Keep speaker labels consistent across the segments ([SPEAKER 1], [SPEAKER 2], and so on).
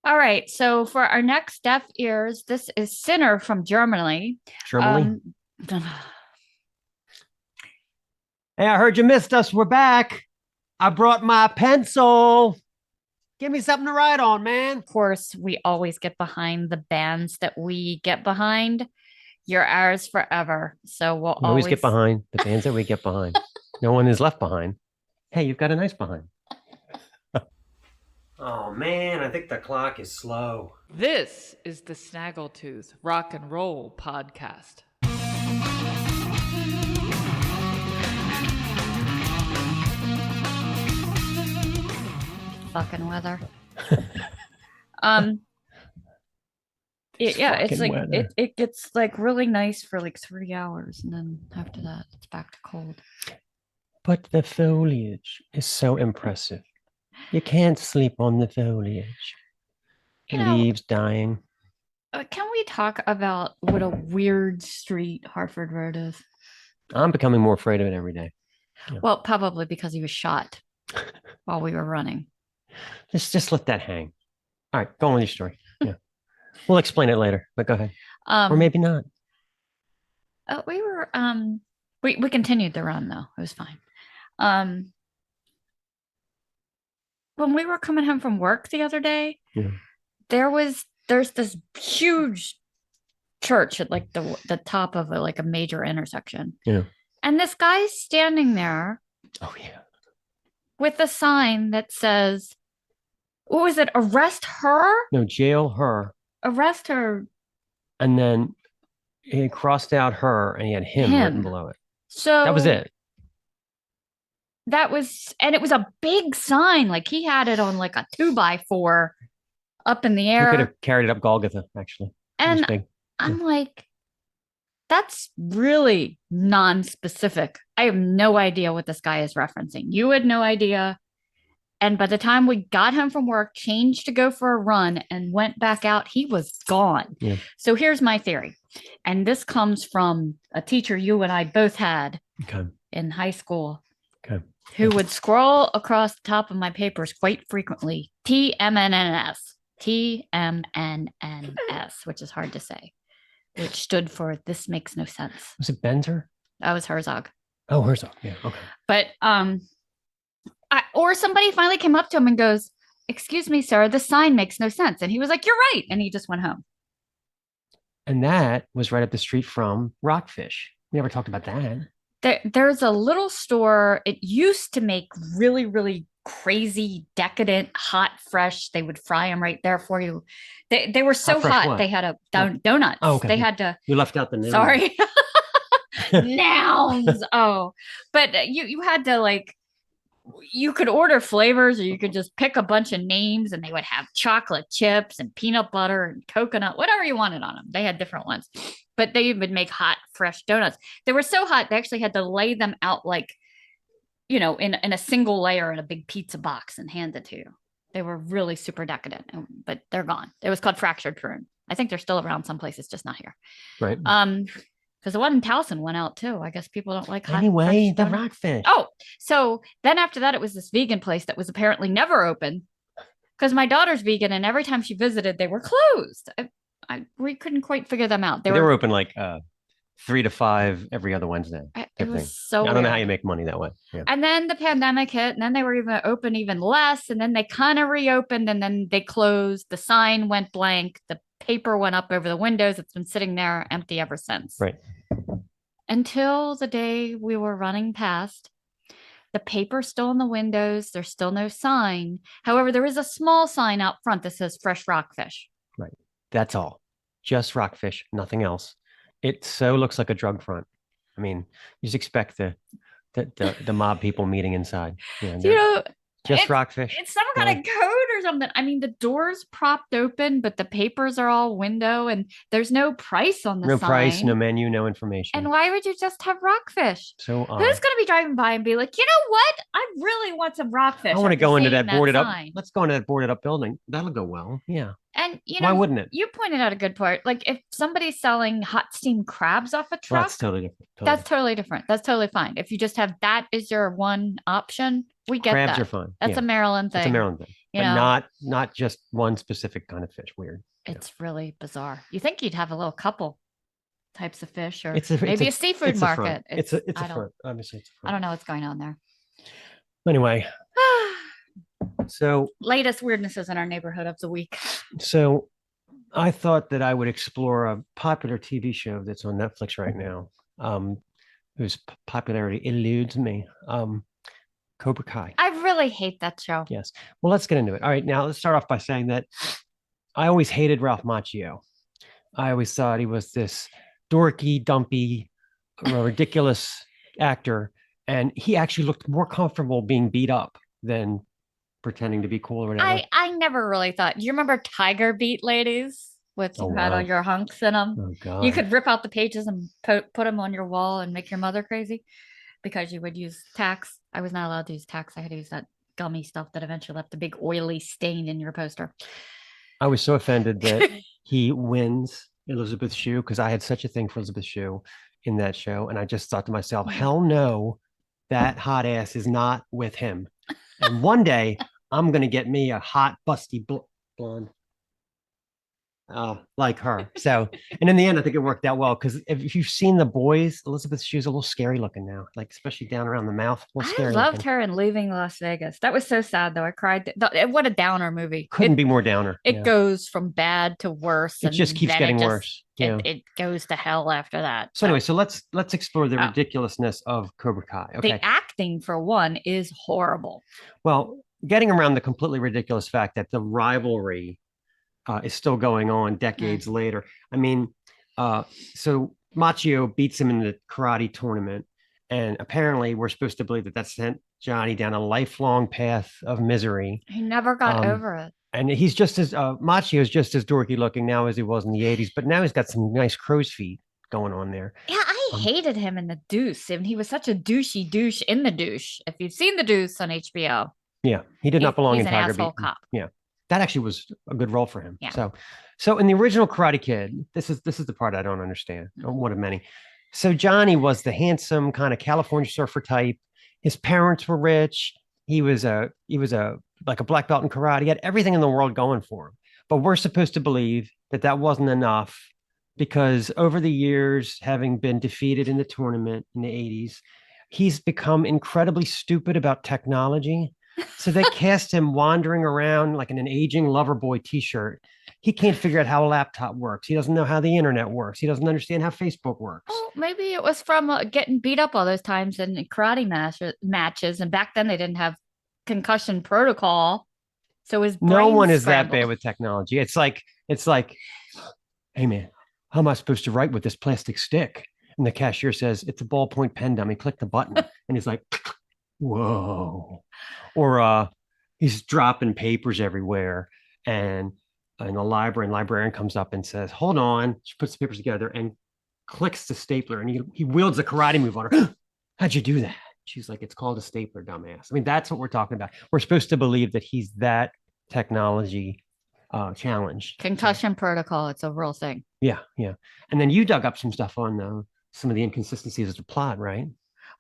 [SPEAKER 1] All right. So for our next deaf ears, this is Sinner from Germany.
[SPEAKER 2] Germany.
[SPEAKER 1] Um,
[SPEAKER 2] Hey, I heard you missed us. We're back. I brought my pencil. Give me something to write on, man.
[SPEAKER 1] of course, we always get behind the bands that we get behind. You're ours forever. So we'll
[SPEAKER 2] We always get
[SPEAKER 1] always.
[SPEAKER 2] behind the bands that we get behind. No one is left behind. Hey, you've got a nice behind. Oh man, I think the clock is slow.
[SPEAKER 3] This is the Snaggletooth Rock and Roll Podcast.
[SPEAKER 1] Fucking weather. Um, yeah, it's like it gets like really nice for like 3 hours, and then after that, it's back to cold.
[SPEAKER 2] But the foliage is so impressive. You can't sleep on the foliage.
[SPEAKER 1] You know,
[SPEAKER 2] Leaves dying.
[SPEAKER 1] can we talk about what a weird street Hartford Road is?
[SPEAKER 2] I'm becoming more afraid of it every day. Yeah.
[SPEAKER 1] Well, probably because he was shot while we were running.
[SPEAKER 2] Just let that hang. All right, go on with your story. Yeah. We'll explain it later, but go ahead. Or maybe not.
[SPEAKER 1] We were we continued the run though. It was fine. When we were coming home from work the other day,
[SPEAKER 2] Yeah.
[SPEAKER 1] there's this huge church at like the top of like a major intersection.
[SPEAKER 2] Yeah.
[SPEAKER 1] And this guy's standing there.
[SPEAKER 2] Oh yeah.
[SPEAKER 1] With a sign that says, what was it? Arrest her?
[SPEAKER 2] No, jail her.
[SPEAKER 1] Arrest her.
[SPEAKER 2] And then he crossed out her and he had him written below it.
[SPEAKER 1] So
[SPEAKER 2] that was it.
[SPEAKER 1] And it was a big sign. Like he had it on like a 2x4 up in the air.
[SPEAKER 2] He could have carried it up Golgotha, actually.
[SPEAKER 1] And I'm like, that's really non-specific. I have no idea what this guy is referencing. You had no idea. And by the time we got home from work, changed to go for a run and went back out, he was gone.
[SPEAKER 2] Yeah.
[SPEAKER 1] So here's my theory. And this comes from a teacher you and I both had in high school, who would scroll across the top of my papers quite frequently. TMNNS, which is hard to say, which stood for "This makes no sense."
[SPEAKER 2] Was it Benzer?
[SPEAKER 1] That was Herzog.
[SPEAKER 2] Oh, Herzog. Yeah. Okay.
[SPEAKER 1] But or somebody finally came up to him and goes, "Excuse me, sir, the sign makes no sense." And he was like, "You're right." And he just went home.
[SPEAKER 2] And that was right up the street from Rockfish. We never talked about that.
[SPEAKER 1] There's a little store. It used to make really, really crazy, decadent, hot, fresh. They would fry them right there for you. They were so hot. They had donuts.
[SPEAKER 2] Oh, okay.
[SPEAKER 1] They had to.
[SPEAKER 2] You left out the name.
[SPEAKER 1] Sorry. Nouns. Oh, but you had to like. You could order flavors, or you could just pick a bunch of names, and they would have chocolate chips and peanut butter and coconut, whatever you wanted on them. They had different ones, but they would make hot, fresh donuts. They were so hot, they actually had to lay them out like, in a single layer in a big pizza box and hand it to you. They were really super decadent, but they're gone. It was called Fractured Prune. I think they're still around some places, just not here.
[SPEAKER 2] Right.
[SPEAKER 1] Because the one in Towson went out too. I guess people don't like hot.
[SPEAKER 2] Anyway, the Rockfish.
[SPEAKER 1] Oh, so then after that, it was this vegan place that was apparently never open because my daughter's vegan, and every time she visited, they were closed. We couldn't quite figure them out.
[SPEAKER 2] They were open like 3 to 5 every other Wednesday.
[SPEAKER 1] It was so.
[SPEAKER 2] I don't know how you make money that way.
[SPEAKER 1] Yeah. And then the pandemic hit, and then they were even open even less, and then they kind of reopened, and then they closed. The sign went blank. The paper went up over the windows. It's been sitting there empty ever since.
[SPEAKER 2] Right.
[SPEAKER 1] Until the day we were running past. The paper's still in the windows. There's still no sign. However, there is a small sign out front that says fresh rockfish.
[SPEAKER 2] Right. That's all. Just rockfish, nothing else. It so looks like a drug front. I mean, you just expect the mob people meeting inside. Yeah, just rockfish.
[SPEAKER 1] It's some kind of code or something. I mean, the door's propped open, but the papers are all window, and there's no price on the sign.
[SPEAKER 2] No price, no menu, no information.
[SPEAKER 1] And why would you just have rockfish?
[SPEAKER 2] So
[SPEAKER 1] who's going to be driving by and be like, you know what? I really want some rockfish.
[SPEAKER 2] I want to go into that boarded up. Let's go into that boarded up building. That'll go well. Yeah.
[SPEAKER 1] And
[SPEAKER 2] why wouldn't it?
[SPEAKER 1] You pointed out a good part. Like if somebody's selling hot steamed crabs off a truck,
[SPEAKER 2] that's totally different.
[SPEAKER 1] That's totally different. That's totally fine. If you just have that as your one option, we get
[SPEAKER 2] crabs
[SPEAKER 1] that.
[SPEAKER 2] Are fine.
[SPEAKER 1] That's a Maryland thing.
[SPEAKER 2] It's a Maryland thing.
[SPEAKER 1] You
[SPEAKER 2] but
[SPEAKER 1] know,
[SPEAKER 2] not just one specific kind of fish. Weird.
[SPEAKER 1] it's really bizarre. You think you'd have a little couple types of fish, or
[SPEAKER 2] It's a
[SPEAKER 1] maybe a seafood market.
[SPEAKER 2] It's a front. Obviously, it's a
[SPEAKER 1] I
[SPEAKER 2] front.
[SPEAKER 1] don't know what's going on there.
[SPEAKER 2] Anyway, so
[SPEAKER 1] Latest weirdnesses in our neighborhood of the week.
[SPEAKER 2] so I thought that I would explore a popular TV show that's on Netflix right now, whose popularity eludes me. Cobra Kai.
[SPEAKER 1] I really hate that show.
[SPEAKER 2] Yes. Well, let's get into it. All right. Now let's start off by saying that I always hated Ralph Macchio. I always thought he was this dorky, dumpy, ridiculous actor. And he actually looked more comfortable being beat up than pretending to be cool or whatever.
[SPEAKER 1] I never really thought. Do you remember Tiger Beat ladies? With you had all your hunks in them.
[SPEAKER 2] Oh, God.
[SPEAKER 1] You could rip out the pages and put them on your wall and make your mother crazy because you would use tacks. I was not allowed to use tacks. I had to use that gummy stuff that eventually left a big oily stain in your poster.
[SPEAKER 2] I was so offended that he wins Elizabeth Shue because I had such a thing for Elizabeth Shue in that show. And I just thought to myself, hell no, that hot ass is not with him. And one day I'm going to get me a hot, busty blonde like her. So, and in the end, I think it worked out well because if you've seen The Boys, Elizabeth Shue's a little scary looking now, like especially down around the mouth.
[SPEAKER 1] I loved her in Leaving Las Vegas. That was so sad, though. I cried. What a downer movie.
[SPEAKER 2] Couldn't be more downer.
[SPEAKER 1] It goes from bad to worse.
[SPEAKER 2] It just keeps getting worse.
[SPEAKER 1] It goes to hell after that.
[SPEAKER 2] So anyway, so let's explore the ridiculousness of Cobra Kai. Okay.
[SPEAKER 1] The acting, for one, is horrible.
[SPEAKER 2] Well, getting around the completely ridiculous fact that the rivalry is still going on decades later. I mean, so Macchio beats him in the karate tournament, and apparently we're supposed to believe that sent Johnny down a lifelong path of misery.
[SPEAKER 1] He never got over it.
[SPEAKER 2] And he's just as Macchio is just as dorky looking now as he was in the 80s, but now he's got some nice crow's feet going on there.
[SPEAKER 1] Yeah, I hated him in The Deuce, and he was such a douchey douche in The Deuce. If you've seen The Deuce on HBO.
[SPEAKER 2] Yeah, he did not belong in Tiger Beat.
[SPEAKER 1] Cop.
[SPEAKER 2] Yeah. That actually was a good role for him.
[SPEAKER 1] Yeah.
[SPEAKER 2] So in the original Karate Kid, this is the part I don't understand. One of many. So Johnny was the handsome kind of California surfer type. His parents were rich. He was like a black belt in karate. He had everything in the world going for him. But we're supposed to believe that wasn't enough because over the years, having been defeated in the tournament in the 80s, he's become incredibly stupid about technology. So they cast him wandering around like in an aging Loverboy t-shirt. He can't figure out how a laptop works. He doesn't know how the internet works. He doesn't understand how Facebook works.
[SPEAKER 1] Well, maybe it was from getting beat up all those times in karate matches. And back then they didn't have concussion protocol. So his brain
[SPEAKER 2] no one is
[SPEAKER 1] scrambled.
[SPEAKER 2] that bad with technology. It's like, hey man, how am I supposed to write with this plastic stick? And the cashier says, it's a ballpoint pen dummy. Click the button. And he's like, whoa. Or he's dropping papers everywhere, and in the library, and librarian comes up and says, hold on. She puts the papers together and clicks the stapler, and he wields a karate move on her. How'd you do that? She's like, it's called a stapler, dumbass. I mean, that's what we're talking about. We're supposed to believe that he's that technology challenged.
[SPEAKER 1] Concussion protocol. It's a real thing.
[SPEAKER 2] Yeah. And then you dug up some stuff on some of the inconsistencies of the plot, right?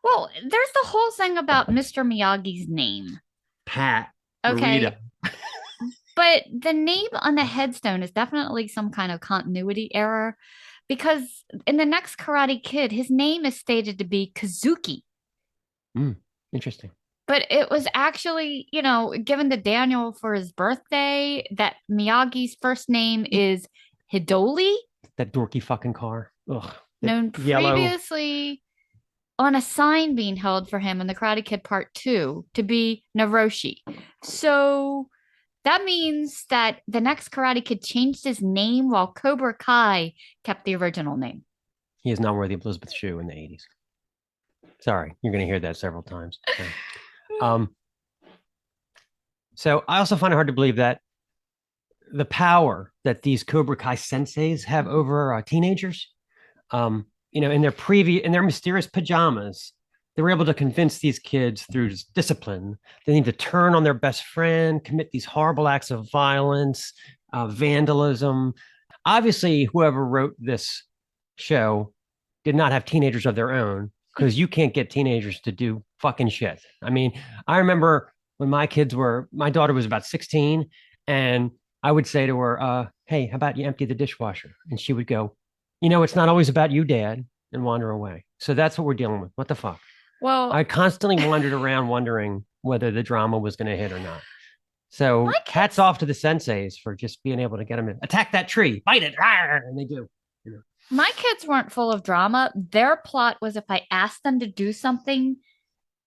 [SPEAKER 1] Well, there's the whole thing about Mr. Miyagi's name.
[SPEAKER 2] Pat.
[SPEAKER 1] Okay.
[SPEAKER 2] Marita.
[SPEAKER 1] But the name on the headstone is definitely some kind of continuity error because in the next Karate Kid, his name is stated to be Kazuki.
[SPEAKER 2] Interesting.
[SPEAKER 1] But it was actually, given to Daniel for his birthday, that Miyagi's first name is Hidoli.
[SPEAKER 2] That dorky fucking car. Ugh.
[SPEAKER 1] Known previously on a sign being held for him in the Karate Kid Part 2 to be Naroshi. So that means that the next Karate Kid changed his name while Cobra Kai kept the original name.
[SPEAKER 2] He is not worthy of Elizabeth Shue in the 80s. Sorry, you're going to hear that several times. So I also find it hard to believe that the power that these Cobra Kai senseis have over teenagers, in their mysterious pajamas, they were able to convince these kids through discipline they need to turn on their best friend, commit these horrible acts of violence, vandalism. Obviously, whoever wrote this show did not have teenagers of their own because you can't get teenagers to do fucking shit. I mean, I remember when my daughter was about 16, and I would say to her, hey, how about you empty the dishwasher? And she would go, it's not always about you, Dad, and wander away. So that's what we're dealing with. What the fuck?
[SPEAKER 1] Well,
[SPEAKER 2] I constantly wandered around wondering whether the drama was going to hit or not. So hats off to the senseis for just being able to get them to attack that tree, bite it, and they do.
[SPEAKER 1] My kids weren't full of drama. Their plot was if I asked them to do something,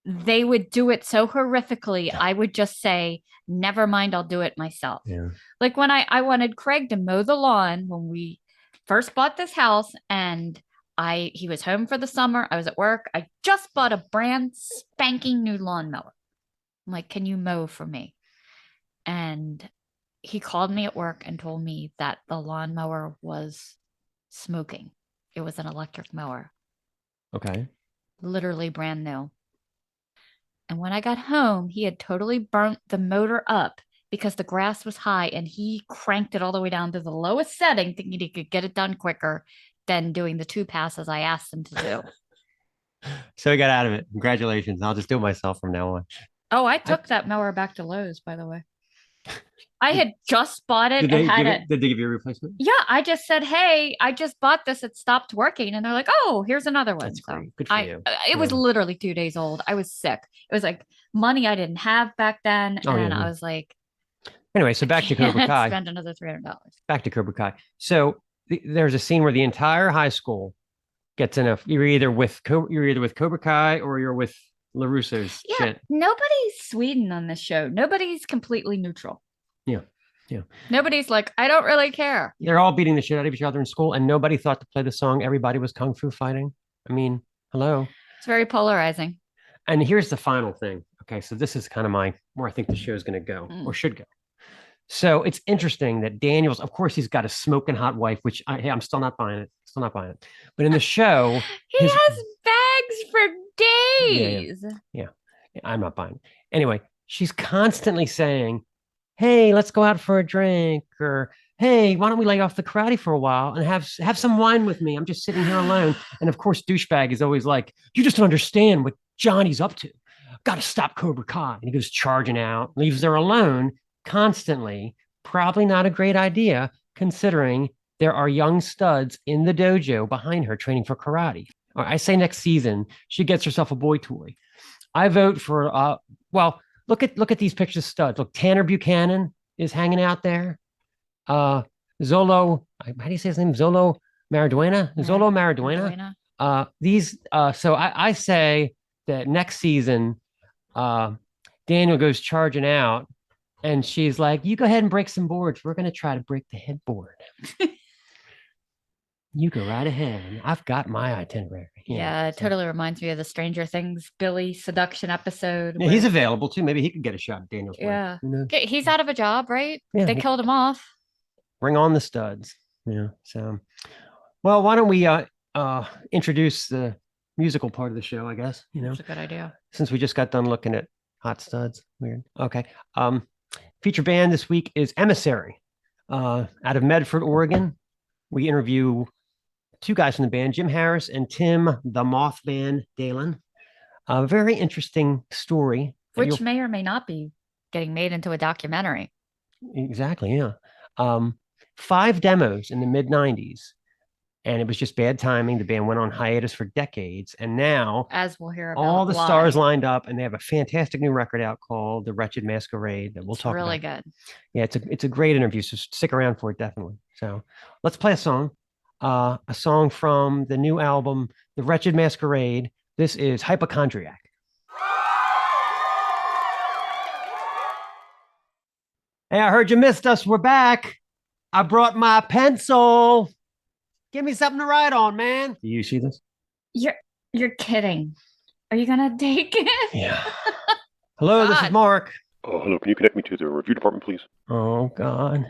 [SPEAKER 1] they would do it so horrifically. I would just say, never mind, I'll do it myself.
[SPEAKER 2] Yeah.
[SPEAKER 1] Like when I wanted Craig to mow the lawn when we first bought this house, and he was home for the summer. I was at work. I just bought a brand spanking new lawnmower. I'm like, can you mow for me? And he called me at work and told me that the lawnmower was smoking. It was an electric mower.
[SPEAKER 2] Okay.
[SPEAKER 1] Literally brand new. And when I got home, he had totally burnt the motor up because the grass was high, and he cranked it all the way down to the lowest setting, thinking he could get it done quicker than doing the 2 passes I asked him to do.
[SPEAKER 2] So he got out of it. Congratulations. I'll just do it myself from now on.
[SPEAKER 1] Oh, I took that mower back to Lowe's, by the way. I had just bought it.
[SPEAKER 2] Did they give you a replacement?
[SPEAKER 1] Yeah, I just said, hey, I just bought this. It stopped working. And they're like, oh, here's another one.
[SPEAKER 2] That's great. Good for you.
[SPEAKER 1] It was literally 2 days old. I was sick. It was like money I didn't have back then. And I was like,
[SPEAKER 2] anyway, so back to Cobra Kai.
[SPEAKER 1] Spend another $300.
[SPEAKER 2] Back to Cobra Kai. So there's a scene where the entire high school gets enough. You're either with Cobra Kai or you're with LaRusso's shit.
[SPEAKER 1] Nobody's Sweden on this show. Nobody's completely neutral.
[SPEAKER 2] Yeah. Yeah.
[SPEAKER 1] Nobody's like, I don't really care.
[SPEAKER 2] They're all beating the shit out of each other in school, and nobody thought to play the song Everybody Was Kung Fu Fighting. I mean, hello.
[SPEAKER 1] It's very polarizing.
[SPEAKER 2] And here's the final thing. Okay, so this is kind of where I think the show is going to go or should go. So it's interesting that Daniels, of course, he's got a smoking hot wife, which I'm still not buying it. Still not buying it. But in the show,
[SPEAKER 1] he has bags for days.
[SPEAKER 2] Yeah, I'm not buying it. Anyway, she's constantly saying, hey, let's go out for a drink, or hey, why don't we lay off the karate for a while and have some wine with me? I'm just sitting here alone. And of course, douchebag is always like, you just don't understand what Johnny's up to. Got to stop Cobra Kai. And he goes charging out, leaves her alone constantly. Probably not a great idea, considering there are young studs in the dojo behind her training for karate. Or I say next season, she gets herself a boy toy. I vote for, look at these pictures of studs. Look, Tanner Buchanan is hanging out there. Zolo, how do you say his name? Zolo Mariduena? Zolo Mariduena. So I say that next season, Daniel goes charging out, and she's like, you go ahead and break some boards. We're going to try to break the headboard. You go right ahead. I've got my itinerary.
[SPEAKER 1] Yeah, it totally reminds me of the Stranger Things Billy seduction episode.
[SPEAKER 2] Yeah, he's available too. Maybe he could get a shot at Daniel's
[SPEAKER 1] wife.
[SPEAKER 2] Yeah.
[SPEAKER 1] Okay, he's out of a job, right?
[SPEAKER 2] Yeah,
[SPEAKER 1] they killed him off.
[SPEAKER 2] Bring on the studs. Yeah. So, well, why don't we introduce the musical part of the show, I guess.
[SPEAKER 1] That's a good idea.
[SPEAKER 2] Since we just got done looking at hot studs. Weird. Okay. Feature band this week is Emissary. Out of Medford, Oregon. We interview 2 guys from the band, Jym Harris and Tim, the Mothman Dahlen. A very interesting story.
[SPEAKER 1] Which may or may not be getting made into a documentary.
[SPEAKER 2] Exactly, yeah. 5 demos in the mid-90s, and it was just bad timing. The band went on hiatus for decades, and now,
[SPEAKER 1] as we'll hear about,
[SPEAKER 2] all the stars lined up, and they have a fantastic new record out called The Wretched Masquerade that we'll talk about.
[SPEAKER 1] Really good.
[SPEAKER 2] Yeah, it's a great interview, so stick around for it, definitely. So let's play a song from the new album, The Wretched Masquerade. This is Hypochondriac. Hey, I heard you missed us. We're back. I brought my pencil. Give me something to write on, man. Do you see this?
[SPEAKER 1] You're kidding. Are you gonna take it?
[SPEAKER 2] Yeah. Hello, God. This is Mark.
[SPEAKER 4] Oh, hello. Can you connect me to the review department, please?
[SPEAKER 2] Oh, God.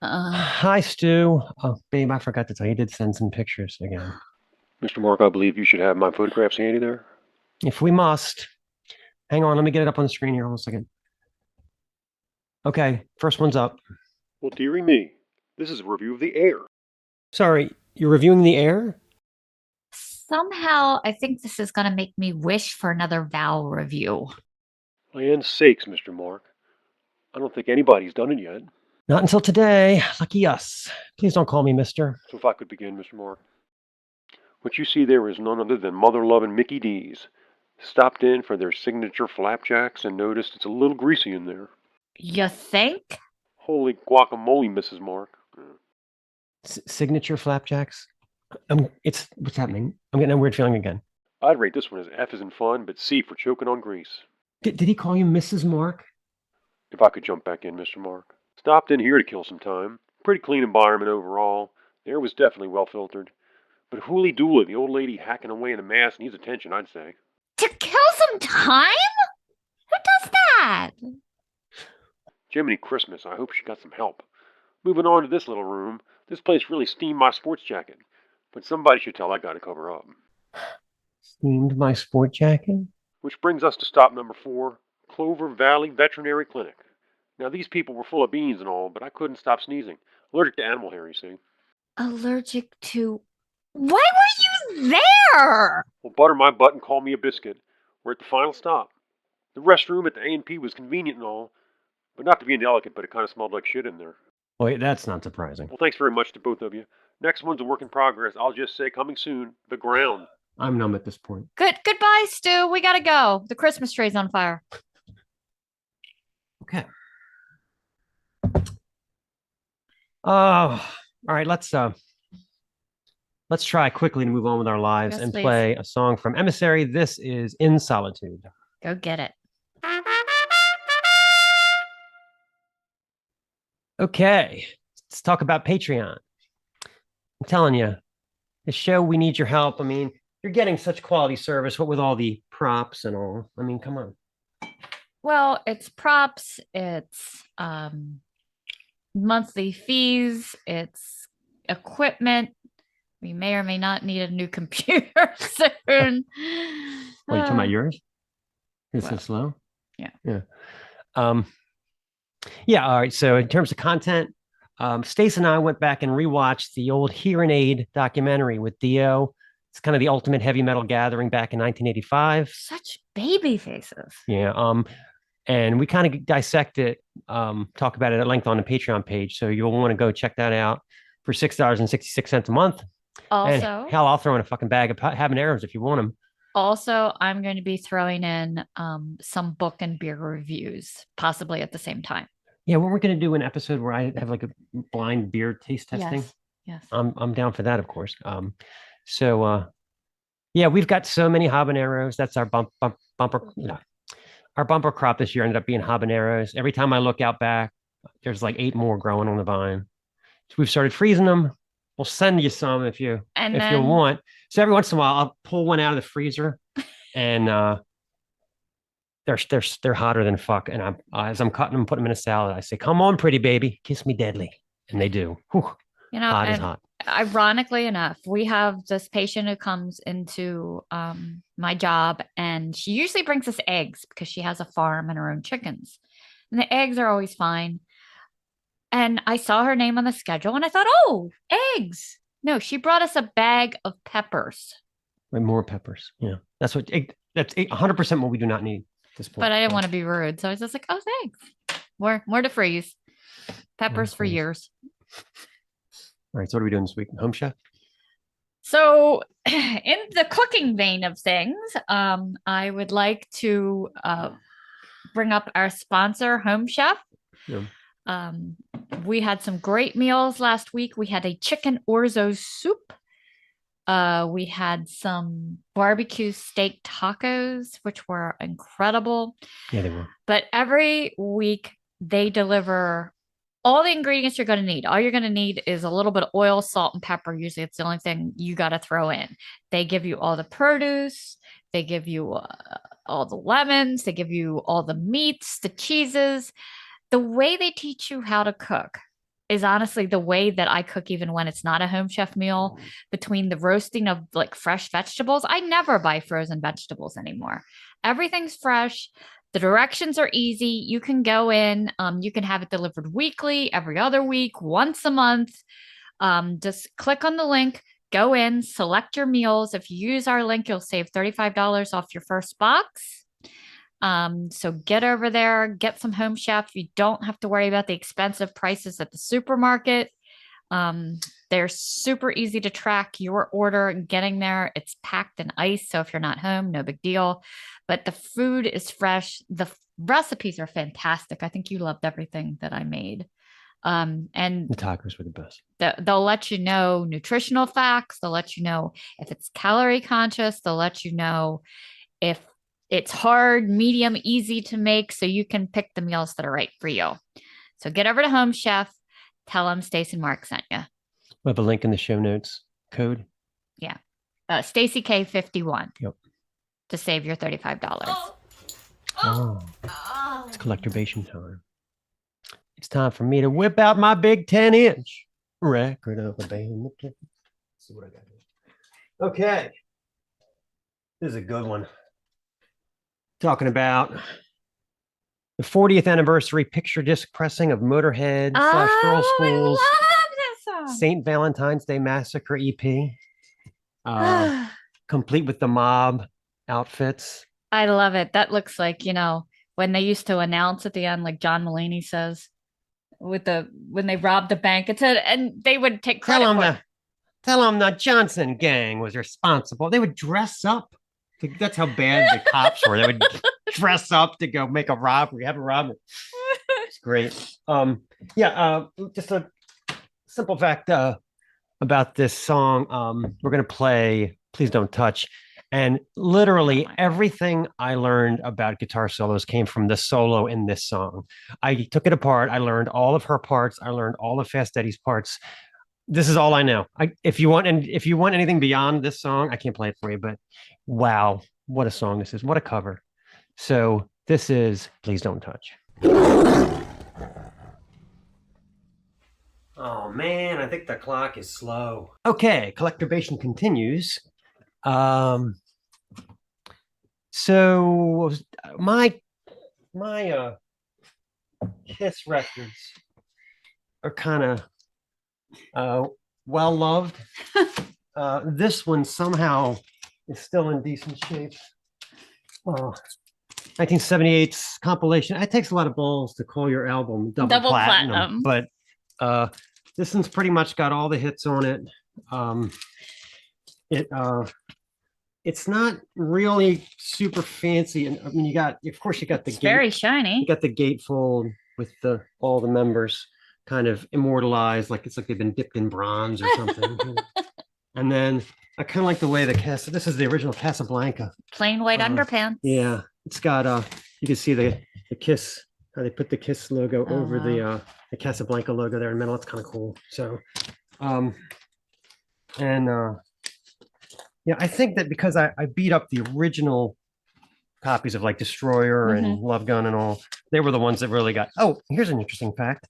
[SPEAKER 2] Hi, Stu. Oh, babe, I forgot to tell you. You did send some pictures again.
[SPEAKER 4] Mr. Mark, I believe you should have my photographs handy there.
[SPEAKER 2] If we must. Hang on, let me get it up on the screen here. Hold on a second. Okay, first one's up.
[SPEAKER 4] Well, dearie me, this is a review of The Air.
[SPEAKER 2] Sorry, you're reviewing The Air?
[SPEAKER 1] Somehow, I think this is going to make me wish for another Val review.
[SPEAKER 4] Land's sakes, Mr. Mark. I don't think anybody's done it yet.
[SPEAKER 2] Not until today. Lucky us. Please don't call me mister.
[SPEAKER 4] So if I could begin, Mr. Mark. What you see there is none other than mother-loving Mickey D's. Stopped in for their signature flapjacks and noticed it's a little greasy in there.
[SPEAKER 1] You think?
[SPEAKER 4] Holy guacamole, Mrs. Mark.
[SPEAKER 2] Signature flapjacks? What's happening? I'm getting a weird feeling again.
[SPEAKER 4] I'd rate this one as F as in fun, but C for choking on grease.
[SPEAKER 2] Did he call you Mrs. Mark?
[SPEAKER 4] If I could jump back in, Mr. Mark. Stopped in here to kill some time. Pretty clean environment overall. The air was definitely well filtered. But Hooly Dooly, the old lady hacking away in the mass, needs attention, I'd say.
[SPEAKER 1] To kill some time? Who does that?
[SPEAKER 4] Jiminy Christmas, I hope she got some help. Moving on to this little room, this place really steamed my sports jacket. But somebody should tell that guy to cover up.
[SPEAKER 2] Steamed my sport jacket?
[SPEAKER 4] Which brings us to stop number 4, Clover Valley Veterinary Clinic. Now these people were full of beans and all, but I couldn't stop sneezing. Allergic to animal hair, you see.
[SPEAKER 1] Allergic to... Why were you there?
[SPEAKER 4] Well, butter my butt and call me a biscuit. We're at the final stop. The restroom at the A&P was convenient and all, but not to be indelicate, but it kind of smelled like shit in there.
[SPEAKER 2] Wait, that's not surprising.
[SPEAKER 4] Well, thanks very much to both of you. Next one's a work in progress. I'll just say coming soon, The Ground.
[SPEAKER 2] I'm numb at this point.
[SPEAKER 1] Goodbye, Stu. We gotta go. The Christmas tree's on fire.
[SPEAKER 2] Okay. All right, let's try quickly to move on with our lives and
[SPEAKER 1] please.
[SPEAKER 2] play a song from Emissary. This is In Solitude.
[SPEAKER 1] Go get it.
[SPEAKER 2] Okay, let's talk about Patreon. I'm telling you, the show, we need your help. I mean, you're getting such quality service. What with all the props and all? I mean, come on.
[SPEAKER 1] Well, it's props, it's monthly fees, it's equipment. We may or may not need a new computer soon.
[SPEAKER 2] What, are you talking about yours? Is it slow?
[SPEAKER 1] Yeah.
[SPEAKER 2] Yeah. Yeah. All right. So in terms of content, Stace and I went back and rewatched the old Hearing Aid documentary with Dio. It's kind of the ultimate heavy metal gathering back in 1985.
[SPEAKER 1] Such baby faces.
[SPEAKER 2] Yeah. And we kind of dissect it, talk about it at length on the Patreon page. So you'll want to go check that out for $6.66 a month.
[SPEAKER 1] Also,
[SPEAKER 2] and hell, I'll throw in a fucking bag of habaneros if you want them.
[SPEAKER 1] Also, I'm going to be throwing in some book and beer reviews, possibly at the same time.
[SPEAKER 2] Yeah, we're going to do an episode where I have like a blind beer taste testing.
[SPEAKER 1] Yes.
[SPEAKER 2] I'm down for that, of course. Yeah, we've got so many habaneros. That's our bumper. Our bumper crop this year ended up being habaneros. Every time I look out back, there's like 8 more growing on the vine. So we've started freezing them. We'll send you some if you want. So every once in a while, I'll pull one out of the freezer, and they're hotter than fuck. And as I'm cutting them, putting them in a salad, I say, "Come on, pretty baby, kiss me deadly," and they do. Whew. Hot is hot.
[SPEAKER 1] Ironically enough, we have this patient who comes into my job, and she usually brings us eggs because she has a farm and her own chickens, and the eggs are always fine. And I saw her name on the schedule and I thought, oh, eggs. No, she brought us a bag of peppers.
[SPEAKER 2] With more peppers. Yeah. That's 100% what we do not need at this point.
[SPEAKER 1] But I didn't want to be rude. So I was just like, oh, thanks. More to freeze. Peppers for years.
[SPEAKER 2] All right. So what are we doing this week? Home Chef?
[SPEAKER 1] So in the cooking vein of things, I would like to bring up our sponsor, Home Chef. Yeah. We had some great meals last week. We had a chicken orzo soup. We had some barbecue steak tacos, which were incredible.
[SPEAKER 2] Yeah, they were.
[SPEAKER 1] But every week they deliver all the ingredients you're going to need. All you're going to need is a little bit of oil, salt, and pepper. Usually it's the only thing you got to throw in. They give you all the produce. They give you all the lemons. They give you all the meats, the cheeses. The way they teach you how to cook is honestly the way that I cook, even when it's not a Home Chef meal. Between the roasting of like fresh vegetables, I never buy frozen vegetables anymore. Everything's fresh. The directions are easy. You can go in. You can have it delivered weekly, every other week, once a month. Just click on the link, go in, select your meals. If you use our link, you'll save $35 off your first box. So get over there, get some Home Chef. You don't have to worry about the expensive prices at the supermarket. They're super easy to track your order and getting there. It's packed in ice. So if you're not home, no big deal. But the food is fresh. The recipes are fantastic. I think you loved everything that I made. And
[SPEAKER 2] The tacos were the best.
[SPEAKER 1] they'll let you know nutritional facts. They'll let you know if it's calorie conscious. They'll let you know if it's hard, medium, easy to make, so you can pick the meals that are right for you. So get over to Home Chef. Tell them Stace and Mark sent you.
[SPEAKER 2] We'll have a link in the show notes. Code.
[SPEAKER 1] Yeah. Stacy K51.
[SPEAKER 2] Yep.
[SPEAKER 1] To save your $35.
[SPEAKER 2] Oh, it's collectorbation time. It's time for me to whip out my big 10-inch record of a band. Let's see what I got here. Okay. This is a good one. Talking about the 40th anniversary picture disc pressing of Motorhead / Girl Schools St. Valentine's Day Massacre EP. Complete with the mob outfits.
[SPEAKER 1] I love it. That looks like, when they used to announce at the end, like John Mulaney says, when they robbed the bank, and they would take credit
[SPEAKER 2] Tell them the Johnson gang was responsible. They would dress up. That's how bad the cops were. They would dress up to go make a robbery, have a robbery. It's great. Just a simple fact about this song. We're going to play Please Don't Touch. And literally everything I learned about guitar solos came from the solo in this song. I took it apart. I learned all of her parts. I learned all of Fast Eddie's parts. This is all I know. If you want anything beyond this song, I can't play it for you, but wow, what a song this is. What a cover. So this is Please Don't Touch. Oh man, I think the clock is slow. Okay, collectorbation continues. So my Kiss records are kind of well loved. This one somehow is still in decent shape. 1978's compilation. It takes a lot of balls to call your album double platinum, but this one's pretty much got all the hits on it. It's not really super fancy, and I mean, you got the
[SPEAKER 1] it's very shiny.
[SPEAKER 2] You got the gatefold with all the members kind of immortalized, like it's like they've been dipped in bronze or something. And then I kind of like the way this is the original Casablanca.
[SPEAKER 1] Plain white underpants.
[SPEAKER 2] Yeah, it's got you can see the Kiss, how they put the Kiss logo over the Casablanca logo there in the middle. It's kind of cool. So, yeah, I think that because I beat up the original copies of like Destroyer and Love Gun and all, they were the ones that really got. Oh, here's an interesting fact.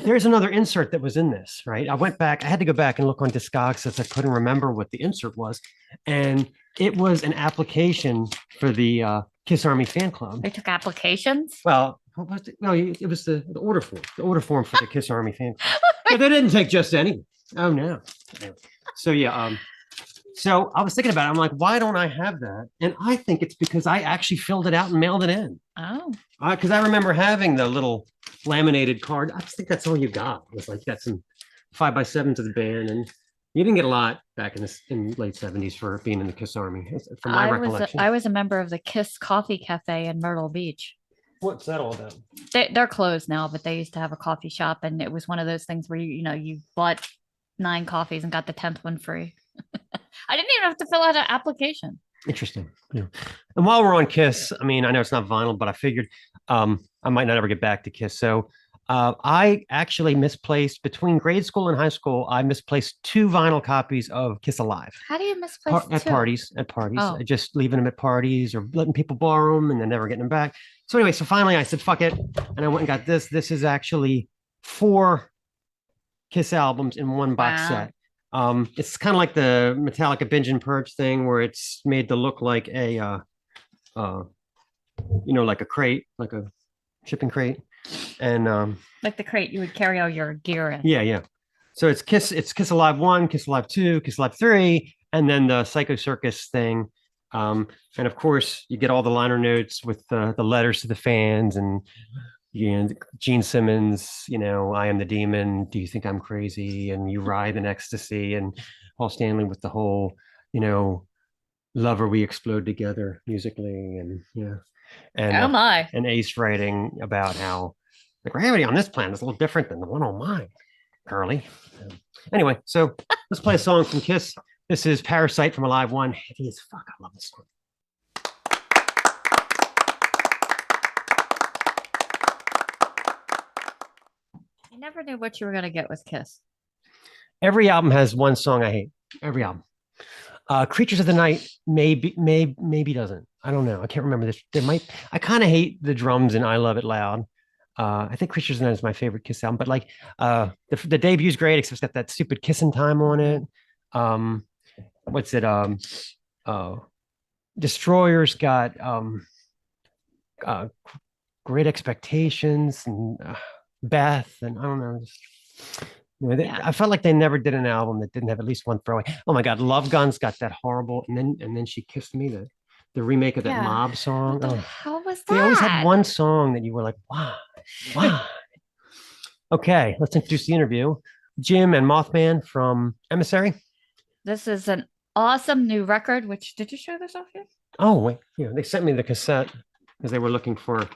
[SPEAKER 2] There's another insert that was in this, right? I went back, I had to go back and look on Discogs since I couldn't remember what the insert was. And it was an application for the Kiss Army fan club.
[SPEAKER 1] They took applications?
[SPEAKER 2] Well, what was it? No, it was the order form. The order form for the Kiss Army fan club. But they didn't take just any. Oh, no. So, yeah. So I was thinking about it. I'm like, why don't I have that? And I think it's because I actually filled it out and mailed it in.
[SPEAKER 1] Oh.
[SPEAKER 2] Because I remember having the little laminated card. I just think that's all you got. It was like, you got some 5x7s of the band, and you didn't get a lot back in the late 70s for being in the Kiss Army, from my recollection.
[SPEAKER 1] I was a member of the Kiss Coffee Cafe in Myrtle Beach.
[SPEAKER 2] What's that all about?
[SPEAKER 1] They're closed now, but they used to have a coffee shop, and it was one of those things where you bought 9 coffees and got the 10th one free. I didn't even have to fill out an application.
[SPEAKER 2] Interesting. Yeah. And while we're on Kiss, I mean, I know it's not vinyl, but I figured I might not ever get back to Kiss. So I actually misplaced between grade school and high school. I misplaced 2 vinyl copies of Kiss Alive.
[SPEAKER 1] How do you misplace
[SPEAKER 2] at parties?
[SPEAKER 1] Oh.
[SPEAKER 2] Just leaving them at parties or letting people borrow them and then never getting them back. So anyway, so finally I said, fuck it. And I went and got this. This is actually 4 Kiss albums in one box set. It's kind of like the Metallica Binge and Purge thing, where it's made to look like a like a crate, like a shipping crate, and
[SPEAKER 1] like the crate you would carry all your gear in.
[SPEAKER 2] Yeah. So it's Kiss Alive 1, Kiss Alive 2, Kiss Alive 3, and then the Psycho Circus thing. And of course, you get all the liner notes with the letters to the fans and Gene Simmons, I am the demon. Do you think I'm crazy? And you ride in ecstasy. And Paul Stanley with the whole, lover, we explode together musically. And
[SPEAKER 1] Oh my.
[SPEAKER 2] and Ace writing about how the gravity on this planet is a little different than the one on mine, Curly. Anyway, so let's play a song from Kiss. This is Parasite from Alive One. Heavy as fuck. I love this song.
[SPEAKER 1] I never knew what you were gonna get with Kiss.
[SPEAKER 2] Every album has one song I hate. Every album. Creatures of the Night maybe doesn't. I don't know. I can't remember this. I kind of hate the drums in I Love It Loud. I think Creatures of the Night is my favorite Kiss album, but like the debute's great, except it's got that stupid Kissing Time on it. What's it? Destroyer's got Great Expectations and Beth, and I don't know. I felt like they never did an album that didn't have at least one throwaway. Oh my God, Love Gun's got that horrible, and then She Kissed Me, the remake of that Mob song.
[SPEAKER 1] What the hell was that?
[SPEAKER 2] They always had one song that you were like, wow. Okay, let's introduce the interview. Jym and Mothman from Emissary.
[SPEAKER 1] This is an awesome new record. Which did you show this off yet?
[SPEAKER 2] Oh wait, they sent me the cassette because they were looking for,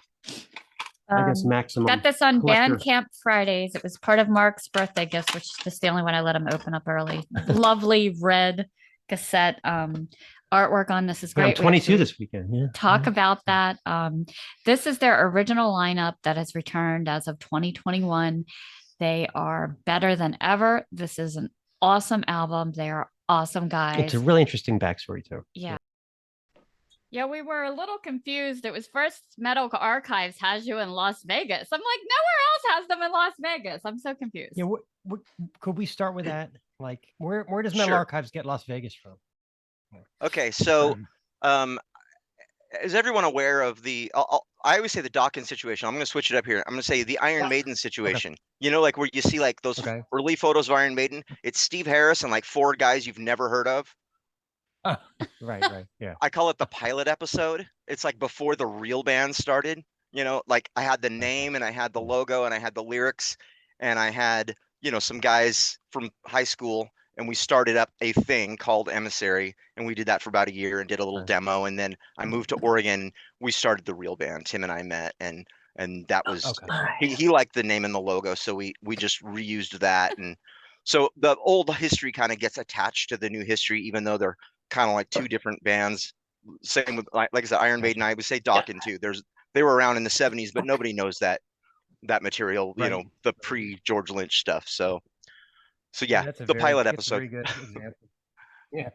[SPEAKER 2] I guess, maximum.
[SPEAKER 1] Got this on
[SPEAKER 2] collector.
[SPEAKER 1] Bandcamp Fridays. It was part of Mark's birthday gift, which is just the only one I let him open up early. Lovely red cassette. Artwork on this is great.
[SPEAKER 2] I'm 22 this weekend. Yeah.
[SPEAKER 1] Talk about that. This is their original lineup that has returned as of 2021. They are better than ever. This is an awesome album. They are awesome guys.
[SPEAKER 2] It's a really interesting backstory too.
[SPEAKER 1] Yeah. Yeah, we were a little confused. It was first Metal Archives has you in Las Vegas. I'm like, nowhere else has them in Las Vegas. I'm so confused.
[SPEAKER 2] Yeah, what could we start with that? Like, where does Metal Archives get Las Vegas from?
[SPEAKER 5] Okay, so is everyone aware of the? I always say the Dawkins situation. I'm going to switch it up here. I'm going to say the Iron Maiden situation. Okay. Like where you see like those early photos of Iron Maiden. It's Steve Harris and like 4 guys you've never heard of.
[SPEAKER 2] Right, yeah.
[SPEAKER 5] I call it the pilot episode. It's like before the real band started. Like I had the name and I had the logo and I had the lyrics and I had some guys from high school. And we started up a thing called Emissary, and we did that for about a year and did a little demo. And then I moved to Oregon. We started the real band. Tim and I met, and that was he liked the name and the logo, so we just reused that. And so the old history kind of gets attached to the new history, even though they're kind of like 2 different bands. Same with like I said, Iron Maiden. I would say Dawkins too. They were around in the 70s, but nobody knows that material. The pre-George Lynch stuff. So yeah, the pilot episode.
[SPEAKER 2] Very good example. Yeah.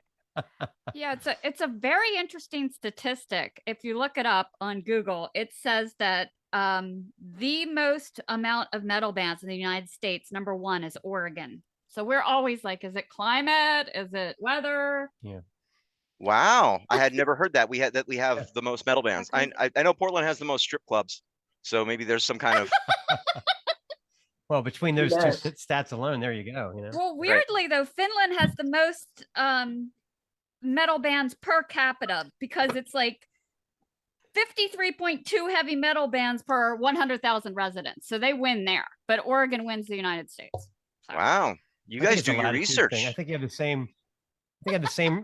[SPEAKER 1] Yeah, it's a very interesting statistic. If you look it up on Google, it says that the most amount of metal bands in the United States, number 1 is Oregon. So we're always like, is it climate? Is it weather?
[SPEAKER 2] Yeah.
[SPEAKER 5] Wow, I had never heard that. We have the most metal bands. I know Portland has the most strip clubs, so maybe there's some kind of.
[SPEAKER 2] Well, between those 2 stats alone, there you go.
[SPEAKER 1] Well, weirdly though, Finland has the most metal bands per capita because it's like 53.2 heavy metal bands per 100,000 residents. So they win there, but Oregon wins the United States. So.
[SPEAKER 5] Wow, you guys do your research.
[SPEAKER 2] I think you have the same. I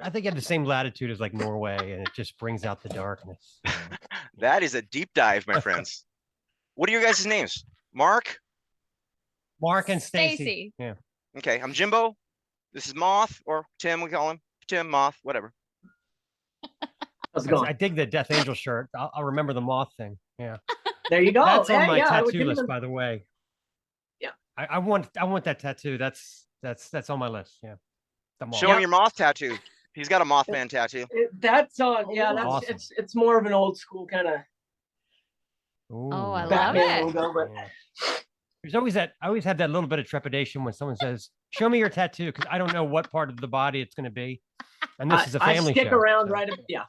[SPEAKER 2] think you have the same latitude as like Norway, and it just brings out the darkness.
[SPEAKER 5] That is a deep dive, my friends. What are your guys' names? Mark
[SPEAKER 2] and Stacy. Yeah.
[SPEAKER 5] Okay, I'm Jimbo. This is Moth, or Tim. We call him Tim, Moth, whatever.
[SPEAKER 6] How's it going?
[SPEAKER 2] I dig the Death Angel shirt. I'll remember the Moth thing. Yeah.
[SPEAKER 6] There you go.
[SPEAKER 2] That's on my tattoo list, by the way.
[SPEAKER 6] Yeah.
[SPEAKER 2] I want that tattoo. That's on my list. Yeah.
[SPEAKER 5] Show him your Moth tattoo. He's got a Mothman tattoo.
[SPEAKER 6] That's on. Yeah, that's
[SPEAKER 2] awesome.
[SPEAKER 6] It's more of an old school kind of.
[SPEAKER 1] I love it.
[SPEAKER 6] Logo, but...
[SPEAKER 2] There's always that. I always have that little bit of trepidation when someone says, "Show me your tattoo," because I don't know what part of the body it's going to be. And this is a family show.
[SPEAKER 6] I stick around right up. Yeah,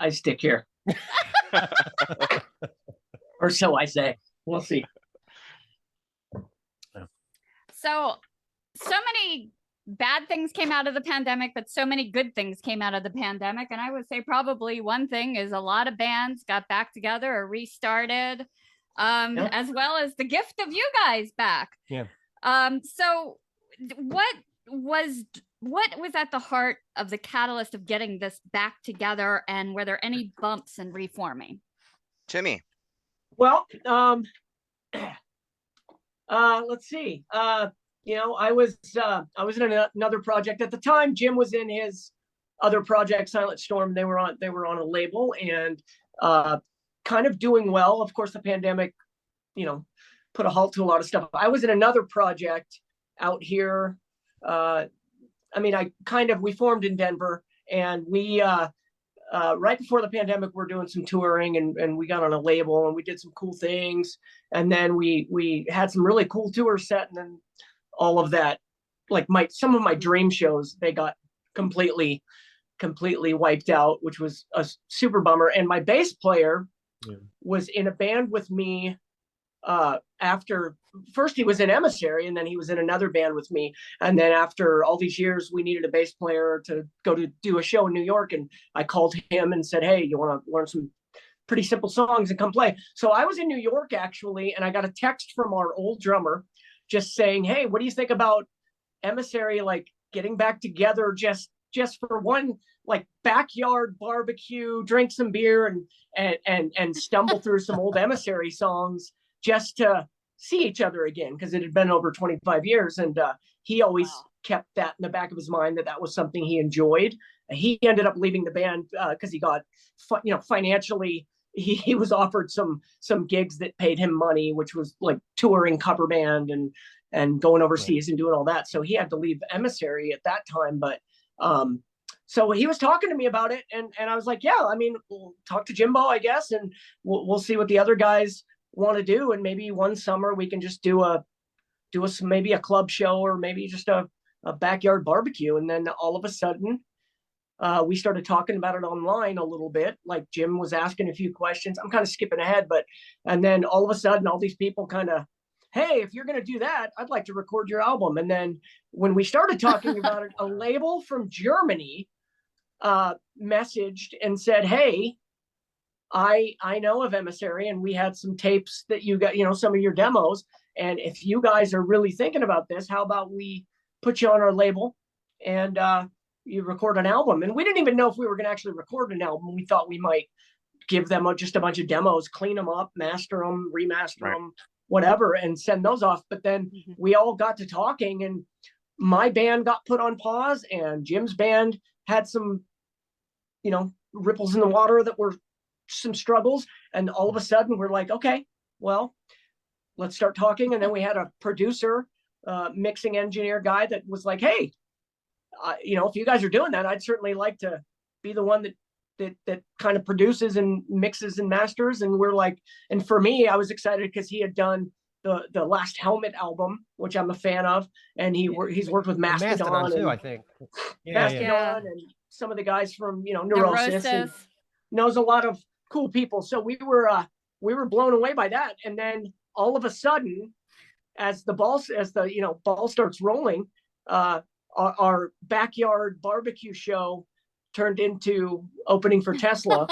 [SPEAKER 6] I stick here. Or so I say. We'll see.
[SPEAKER 1] So many bad things came out of the pandemic, but so many good things came out of the pandemic. And I would say probably one thing is a lot of bands got back together or restarted, as well as the gift of you guys back.
[SPEAKER 2] Yeah.
[SPEAKER 1] So what was at the heart of the catalyst of getting this back together, and were there any bumps in reforming?
[SPEAKER 5] Timmy.
[SPEAKER 6] Well, let's see. I was in another project at the time. Jim was in his other project, Silent Storm. They were on a label and kind of doing well. Of course, the pandemic, put a halt to a lot of stuff. I was in another project out here. We formed in Denver, and we right before the pandemic, we're doing some touring, and we got on a label, and we did some cool things, and then we had some really cool tours set, and then all of that, like some of my dream shows, they got completely wiped out, which was a super bummer. And my bass player was in a band with me after first he was in Emissary, and then he was in another band with me, and then after all these years we needed a bass player to go to do a show in New York, and I called him and said, hey, you want to learn some pretty simple songs and come play? So I was in New York actually, and I got a text from our old drummer just saying, hey, what do you think about Emissary like getting back together just for one like backyard barbecue, drink some beer and stumble through some old Emissary songs just to see each other again, because it had been over 25 years. And he always kept that in the back of his mind, that was something he enjoyed. He ended up leaving the band because he got, financially, he was offered some gigs that paid him money, which was like touring cover band and going overseas and doing all that. So he had to leave Emissary at that time. But so he was talking to me about it, and I was like, yeah, we'll talk to Jimbo, I guess, and we'll see what the other guys want to do, and maybe one summer we can just do maybe a club show, or maybe just a backyard barbecue. And then all of a sudden we started talking about it online a little bit, like Jim was asking a few questions. I'm kind of skipping ahead, and then all of a sudden all these people kind of, hey, if you're going to do that, I'd like to record your album. And then when we started talking about it, a label from Germany messaged and said, hey, I know of Emissary, and we had some tapes that you got, some of your demos. And if you guys are really thinking about this, how about we put you on our label and you record an album? And we didn't even know if we were going to actually record an album. We thought we might give them just a bunch of demos, clean them up, master them, remaster them, whatever, and send those off. But then we all got to talking, and my band got put on pause, and Jim's band had some, ripples in the water that were some struggles. And all of a sudden we're like, okay, well, let's start talking. And then we had a producer, mixing engineer guy that was like, hey, if you guys are doing that, I'd certainly like to be the one that kind of produces and mixes and masters. And we're like, and for me, I was excited because he had done the last Helmet album, which I'm a fan of, and he's worked with Mastodon
[SPEAKER 2] too,
[SPEAKER 6] and,
[SPEAKER 2] I think.
[SPEAKER 6] Mastodon and some of the guys from Neurosis. And knows a lot of cool people. So we were blown away by that. And then all of a sudden, as the ball starts rolling, our backyard barbecue show turned into opening for Tesla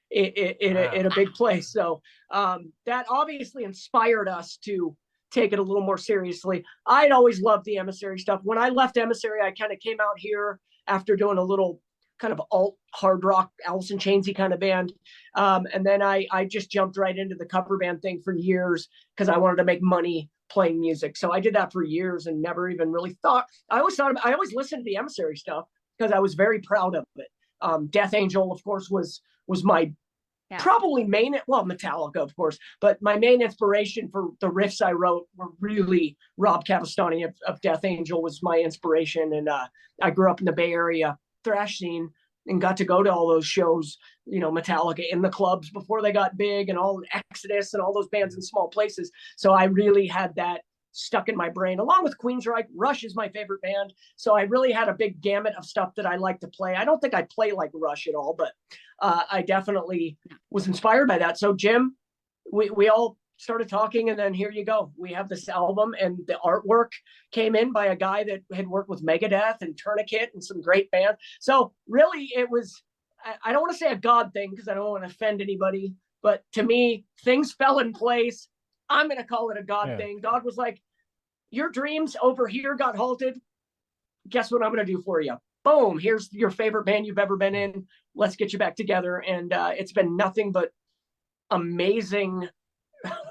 [SPEAKER 6] in a big place. So that obviously inspired us to take it a little more seriously. I'd always loved the Emissary stuff. When I left Emissary, I kind of came out here after doing a little kind of alt hard rock, Alice in Chainsy kind of band. And then I just jumped right into the cover band thing for years because I wanted to make money playing music. So I did that for years and never even really thought. I always listened to the Emissary stuff because I was very proud of it. Death Angel, of course, was my probably main, well, Metallica, of course, but my main inspiration for the riffs I wrote were really Rob Cavastani of Death Angel was my inspiration. And I grew up in the Bay Area thrash scene and got to go to all those shows, Metallica in the clubs before they got big, and all Exodus and all those bands in small places. So I really had that stuck in my brain, along with Queensryche. Rush is my favorite band. So I really had a big gamut of stuff that I like to play. I don't think I play like Rush at all, but I definitely was inspired by that. So Jim, we all started talking, and then here you go. We have this album, and the artwork came in by a guy that had worked with Megadeth and Tourniquet and some great bands. So really, it was, I don't want to say a God thing because I don't want to offend anybody, but to me, things fell in place. I'm going to call it a God thing. God was like, your dreams over here got halted. Guess what I'm going to do for you? Boom, here's your favorite band you've ever been in. Let's get you back together. And it's been nothing but amazing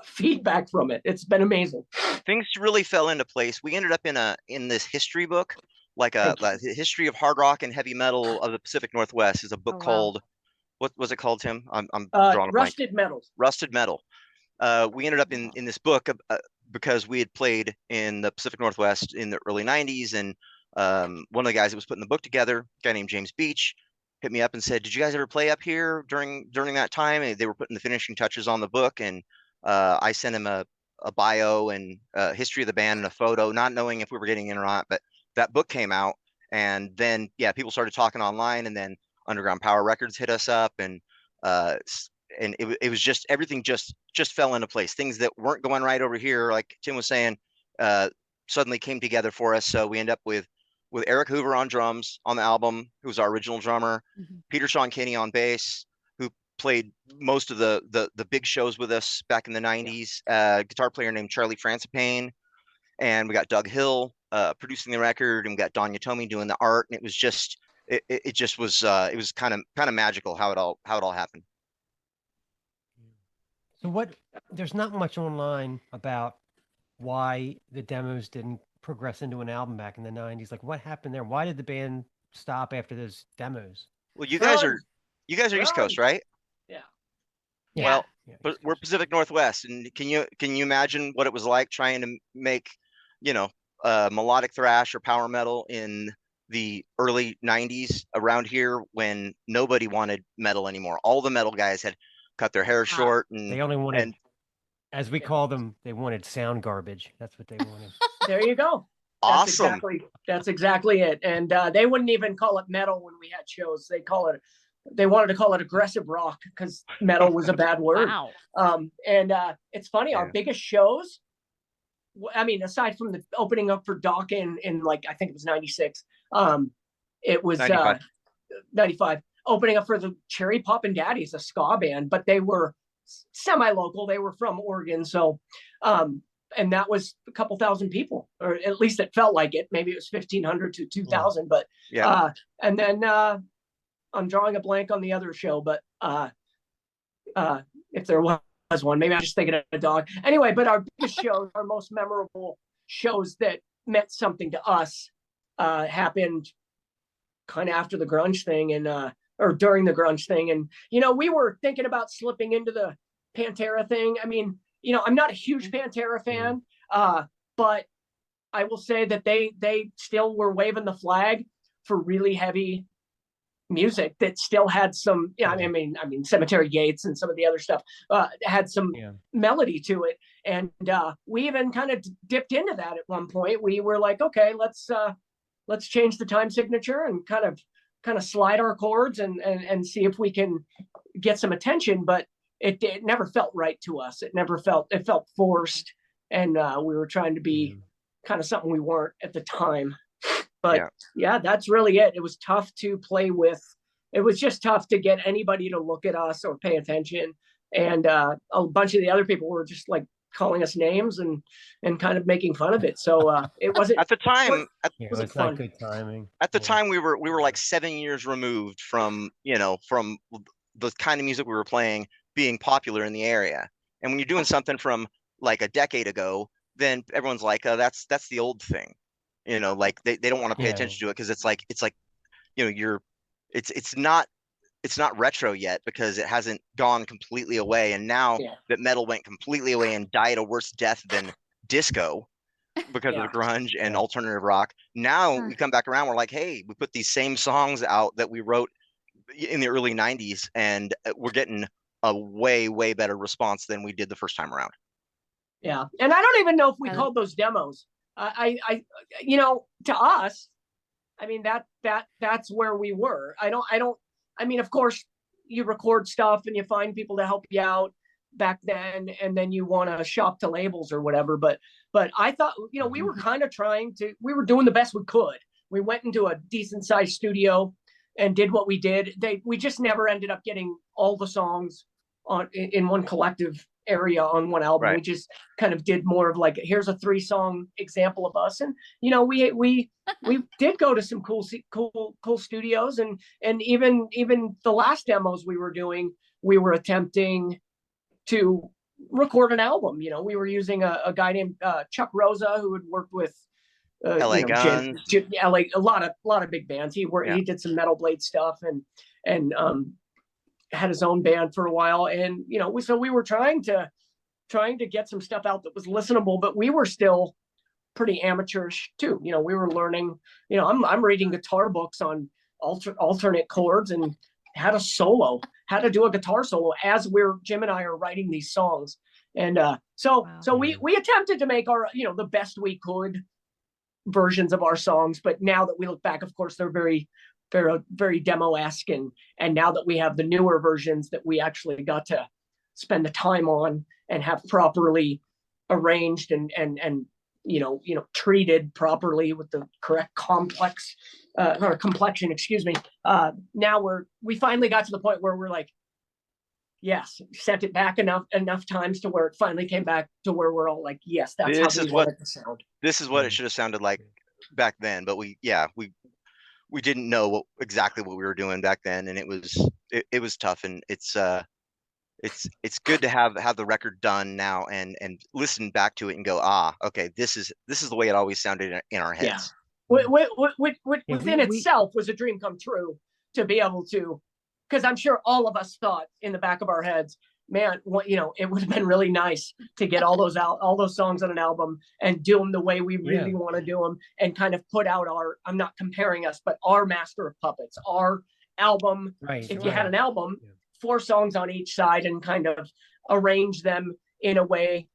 [SPEAKER 6] feedback from it. It's been amazing.
[SPEAKER 5] Things really fell into place. We ended up in this history book, like a history of hard rock and heavy metal of the Pacific Northwest. Is a book called, what was it called, Tim? I'm drawing a blank.
[SPEAKER 6] Rusted Metal.
[SPEAKER 5] Rusted Metal. We ended up in this book because we had played in the Pacific Northwest in the early 90s, and one of the guys that was putting the book together, a guy named James Beach, hit me up and said, did you guys ever play up here during that time? And they were putting the finishing touches on the book, and I sent him a bio and history of the band and a photo, not knowing if we were getting in or not. But that book came out, and then people started talking online, and then Underground Power Records hit us up, and it was just, everything just fell into place. Things that weren't going right over here, like Tim was saying, suddenly came together for us. So we end up with Eric Hoover on drums on the album, who was our original drummer, Peter Sean Kinney on bass, who played most of the big shows with us back in the 90s, guitar player named Charlie Francipane, and we got Doug Hill producing the record, and we got Don Yatomi doing the art, and it was just it just was it was kind of magical how it all happened.
[SPEAKER 2] So there's not much online about why the demos didn't progress into an album back in the 90s. Like, what happened there? Why did the band stop after those demos?
[SPEAKER 5] Well, you guys are East Coast, right?
[SPEAKER 6] Yeah.
[SPEAKER 5] Well, but we're Pacific Northwest, and can you imagine what it was like trying to make, melodic thrash or power metal in the early 90s around here when nobody wanted metal anymore? All the metal guys had cut their hair short, and
[SPEAKER 2] they only wanted, as we call them, they wanted sound garbage. That's what they wanted.
[SPEAKER 6] There you go.
[SPEAKER 5] Awesome.
[SPEAKER 6] That's exactly it. And they wouldn't even call it metal when we had shows. They wanted to call it aggressive rock because metal was a bad word.
[SPEAKER 1] Wow.
[SPEAKER 6] And it's funny, our biggest shows, I mean, aside from the opening up for Doc in like, I think it was 96, it was 95, opening up for the Cherry Poppin' Daddies, a ska band, but they were semi-local. They were from Oregon. So, and that was a couple thousand people, or at least it felt like it. Maybe it was 1,500 to 2,000, but and then I'm drawing a blank on the other show, but if there was one, maybe I'm just thinking of a dog. Anyway, but our biggest shows, our most memorable shows that meant something to us happened kind of after the grunge thing, and or during the grunge thing. And, we were thinking about slipping into the Pantera thing. I mean, I'm not a huge Pantera fan, but I will say that they still were waving the flag for really heavy music that still had some, I mean, Cemetery Gates and some of the other stuff had some melody to it. And we even kind of dipped into that at one point. We were like, okay, let's change the time signature and kind of slide our chords and see if we can get some attention. But it never felt right to us. It felt forced. And we were trying to be kind of something we weren't at the time. But that's really it. It was tough to play with. It was just tough to get anybody to look at us or pay attention. And a bunch of the other people were just like calling us names and kind of making fun of it. So it wasn't
[SPEAKER 5] at the time.
[SPEAKER 2] It was not good timing.
[SPEAKER 5] At the time, we were like 7 years removed from from the kind of music we were playing being popular in the area. And when you're doing something from like a decade ago, then everyone's like, oh, that's the old thing. Like they don't want to pay attention to it because it's like it's not retro yet because it hasn't gone completely away. And now that metal went completely away and died a worse death than disco because of the grunge and alternative rock, now we come back around. We're like, hey, we put these same songs out that we wrote in the early 90s, and we're getting a way, way better response than we did the first time around.
[SPEAKER 6] Yeah. And I don't even know if we called those demos. I to us, I mean, that's where we were. I mean, of course you record stuff and you find people to help you out. back then, and then you want to shop to labels or whatever. But I thought, we were kind of we were doing the best we could. We went into a decent sized studio and did what we did. We just never ended up getting all the songs in one collective area on one album.
[SPEAKER 5] Right.
[SPEAKER 6] We just kind of did more of like, here's a 3-song example of us. And, we did go to some cool studios, and even the last demos we were doing, we were attempting to record an album. We were using a guy named Chuck Rosa, who had worked with
[SPEAKER 5] LA Guns,
[SPEAKER 6] LA, a lot of big bands. He did some Metal Blade stuff, and had his own band for a while. And so we were trying to get some stuff out that was listenable, but we were still pretty amateurish too. We were learning. I'm reading guitar books on alternate chords and how to do a guitar solo as Jim and I are writing these songs. And so we attempted to make our the best we could versions of our songs. But now that we look back, of course, they're very, very, very demo-esque, and now that we have the newer versions that we actually got to spend the time on and have properly arranged and treated properly with the correct complexion, excuse me. Now we finally got to the point where we're like, yes, sent it back enough times to where it finally came back to where we're all like, yes, that's how we want it to sound.
[SPEAKER 5] This is what it should have sounded like back then, but we didn't know exactly what we were doing back then, and it was tough. And it's good to have the record done now and listen back to it and go, okay, this is the way it always sounded in our heads.
[SPEAKER 6] Yeah. Within itself was a dream come true to be able to, because I'm sure all of us thought in the back of our heads, man, it would have been really nice to get all those songs on an album and do them the way we really want to do them, and kind of put out I'm not comparing us, but our Master of Puppets, our album. Right. If you had an album, 4 songs on each side, and kind of arrange them in a way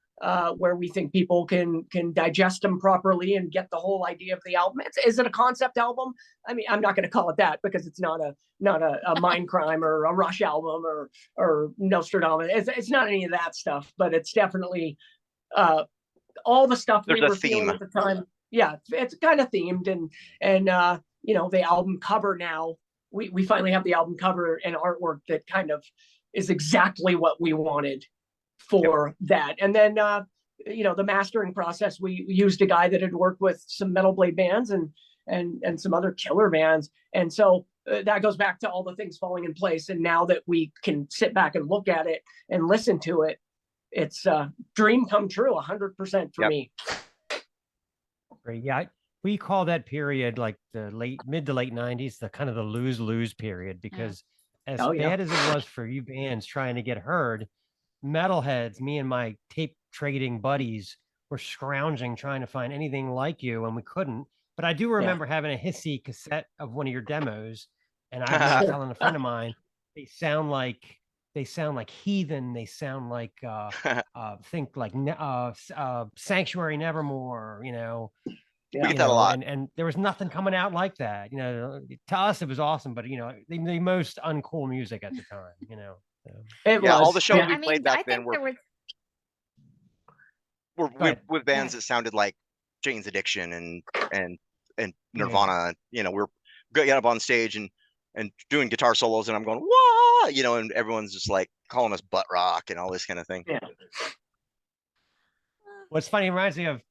[SPEAKER 6] where we think people can digest them properly and get the whole idea of the album. Is it a concept album? I mean, I'm not going to call it that, because it's not a Mindcrime or a Rush album or Nostradamus. It's not any of that stuff, but it's definitely all the stuff we were feeling at the time. Yeah, it's kind of themed, and the album cover now. We finally have the album cover and artwork that kind of is exactly what we wanted for that. And then the mastering process, we used a guy that had worked with some Metal Blade bands and some other killer bands, and so that goes back to all the things falling in place. And now that we can sit back and look at it and listen to it, it's a dream come true 100% for me.
[SPEAKER 2] Great. Yeah, we call that period like the mid to late 90s, the kind of the lose period, because as bad as it was for you bands trying to get heard, metalheads, me and my tape trading buddies, were scrounging trying to find anything like you, and we couldn't. But I do remember having a hissy cassette of one of your demos, and I remember telling a friend of mine, they sound like Heathen, they sound like think like Sanctuary Nevermore,
[SPEAKER 5] We get that a lot.
[SPEAKER 2] And there was nothing coming out like that. To us it was awesome, but the most uncool music at the time, So.
[SPEAKER 5] All the shows we played back then were with bands that sounded like Jane's Addiction and Nirvana. We're getting up on stage and doing guitar solos, and I'm going, whoa, and everyone's just like calling us butt rock and all this kind of thing.
[SPEAKER 6] Yeah.
[SPEAKER 2] What's funny, it reminds me of,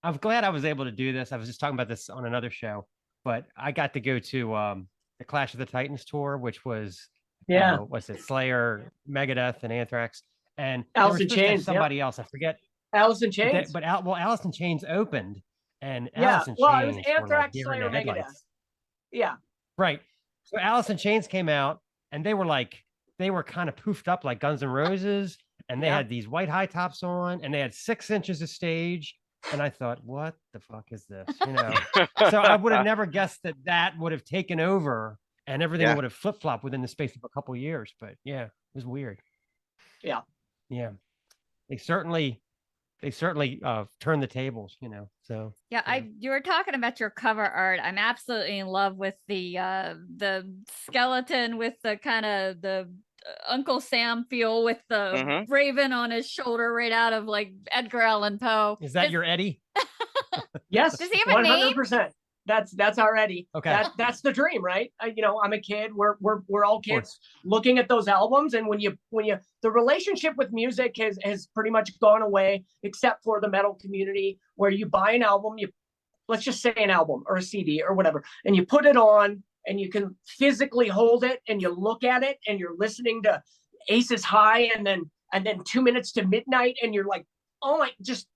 [SPEAKER 2] I'm glad I was able to do this. I was just talking about this on another show, but I got to go to the Clash of the Titans tour, which was what's it, Slayer, Megadeth, and Anthrax, and
[SPEAKER 6] Alice in Chains.
[SPEAKER 2] Somebody else, I forget.
[SPEAKER 6] Alice in Chains.
[SPEAKER 2] But Alice in Chains opened, and
[SPEAKER 6] Alice
[SPEAKER 2] in
[SPEAKER 6] Chains. It was Anthrax,
[SPEAKER 2] like
[SPEAKER 6] Slayer, Megadeth. Yeah.
[SPEAKER 2] Right. So Alice in Chains came out, and they were kind of poofed up like Guns N' Roses, and they had these white high tops on, and they had 6 inches of stage. And I thought, what the fuck is this? So I would have never guessed that would have taken over and everything would have flip-flopped within the space of a couple of years. But it was weird.
[SPEAKER 6] Yeah.
[SPEAKER 2] Yeah. They certainly turned the tables, So
[SPEAKER 1] you were talking about your cover art. I'm absolutely in love with the skeleton with the kind of the Uncle Sam feel with the raven on his shoulder right out of like Edgar Allan Poe.
[SPEAKER 2] Is that your Eddie?
[SPEAKER 6] Yes.
[SPEAKER 1] Does he have a name?
[SPEAKER 6] 100%. That's our Eddie.
[SPEAKER 2] Okay.
[SPEAKER 6] That's the dream, right? I'm a kid. We're all kids looking at those albums, and when you the relationship with music has pretty much gone away, except for the metal community, where you buy an album, let's just say an album or a CD or whatever, and you put it on, and you can physically hold it, and you look at it, and you're listening to Aces High, and then 2 minutes to midnight, and you're like, oh my, just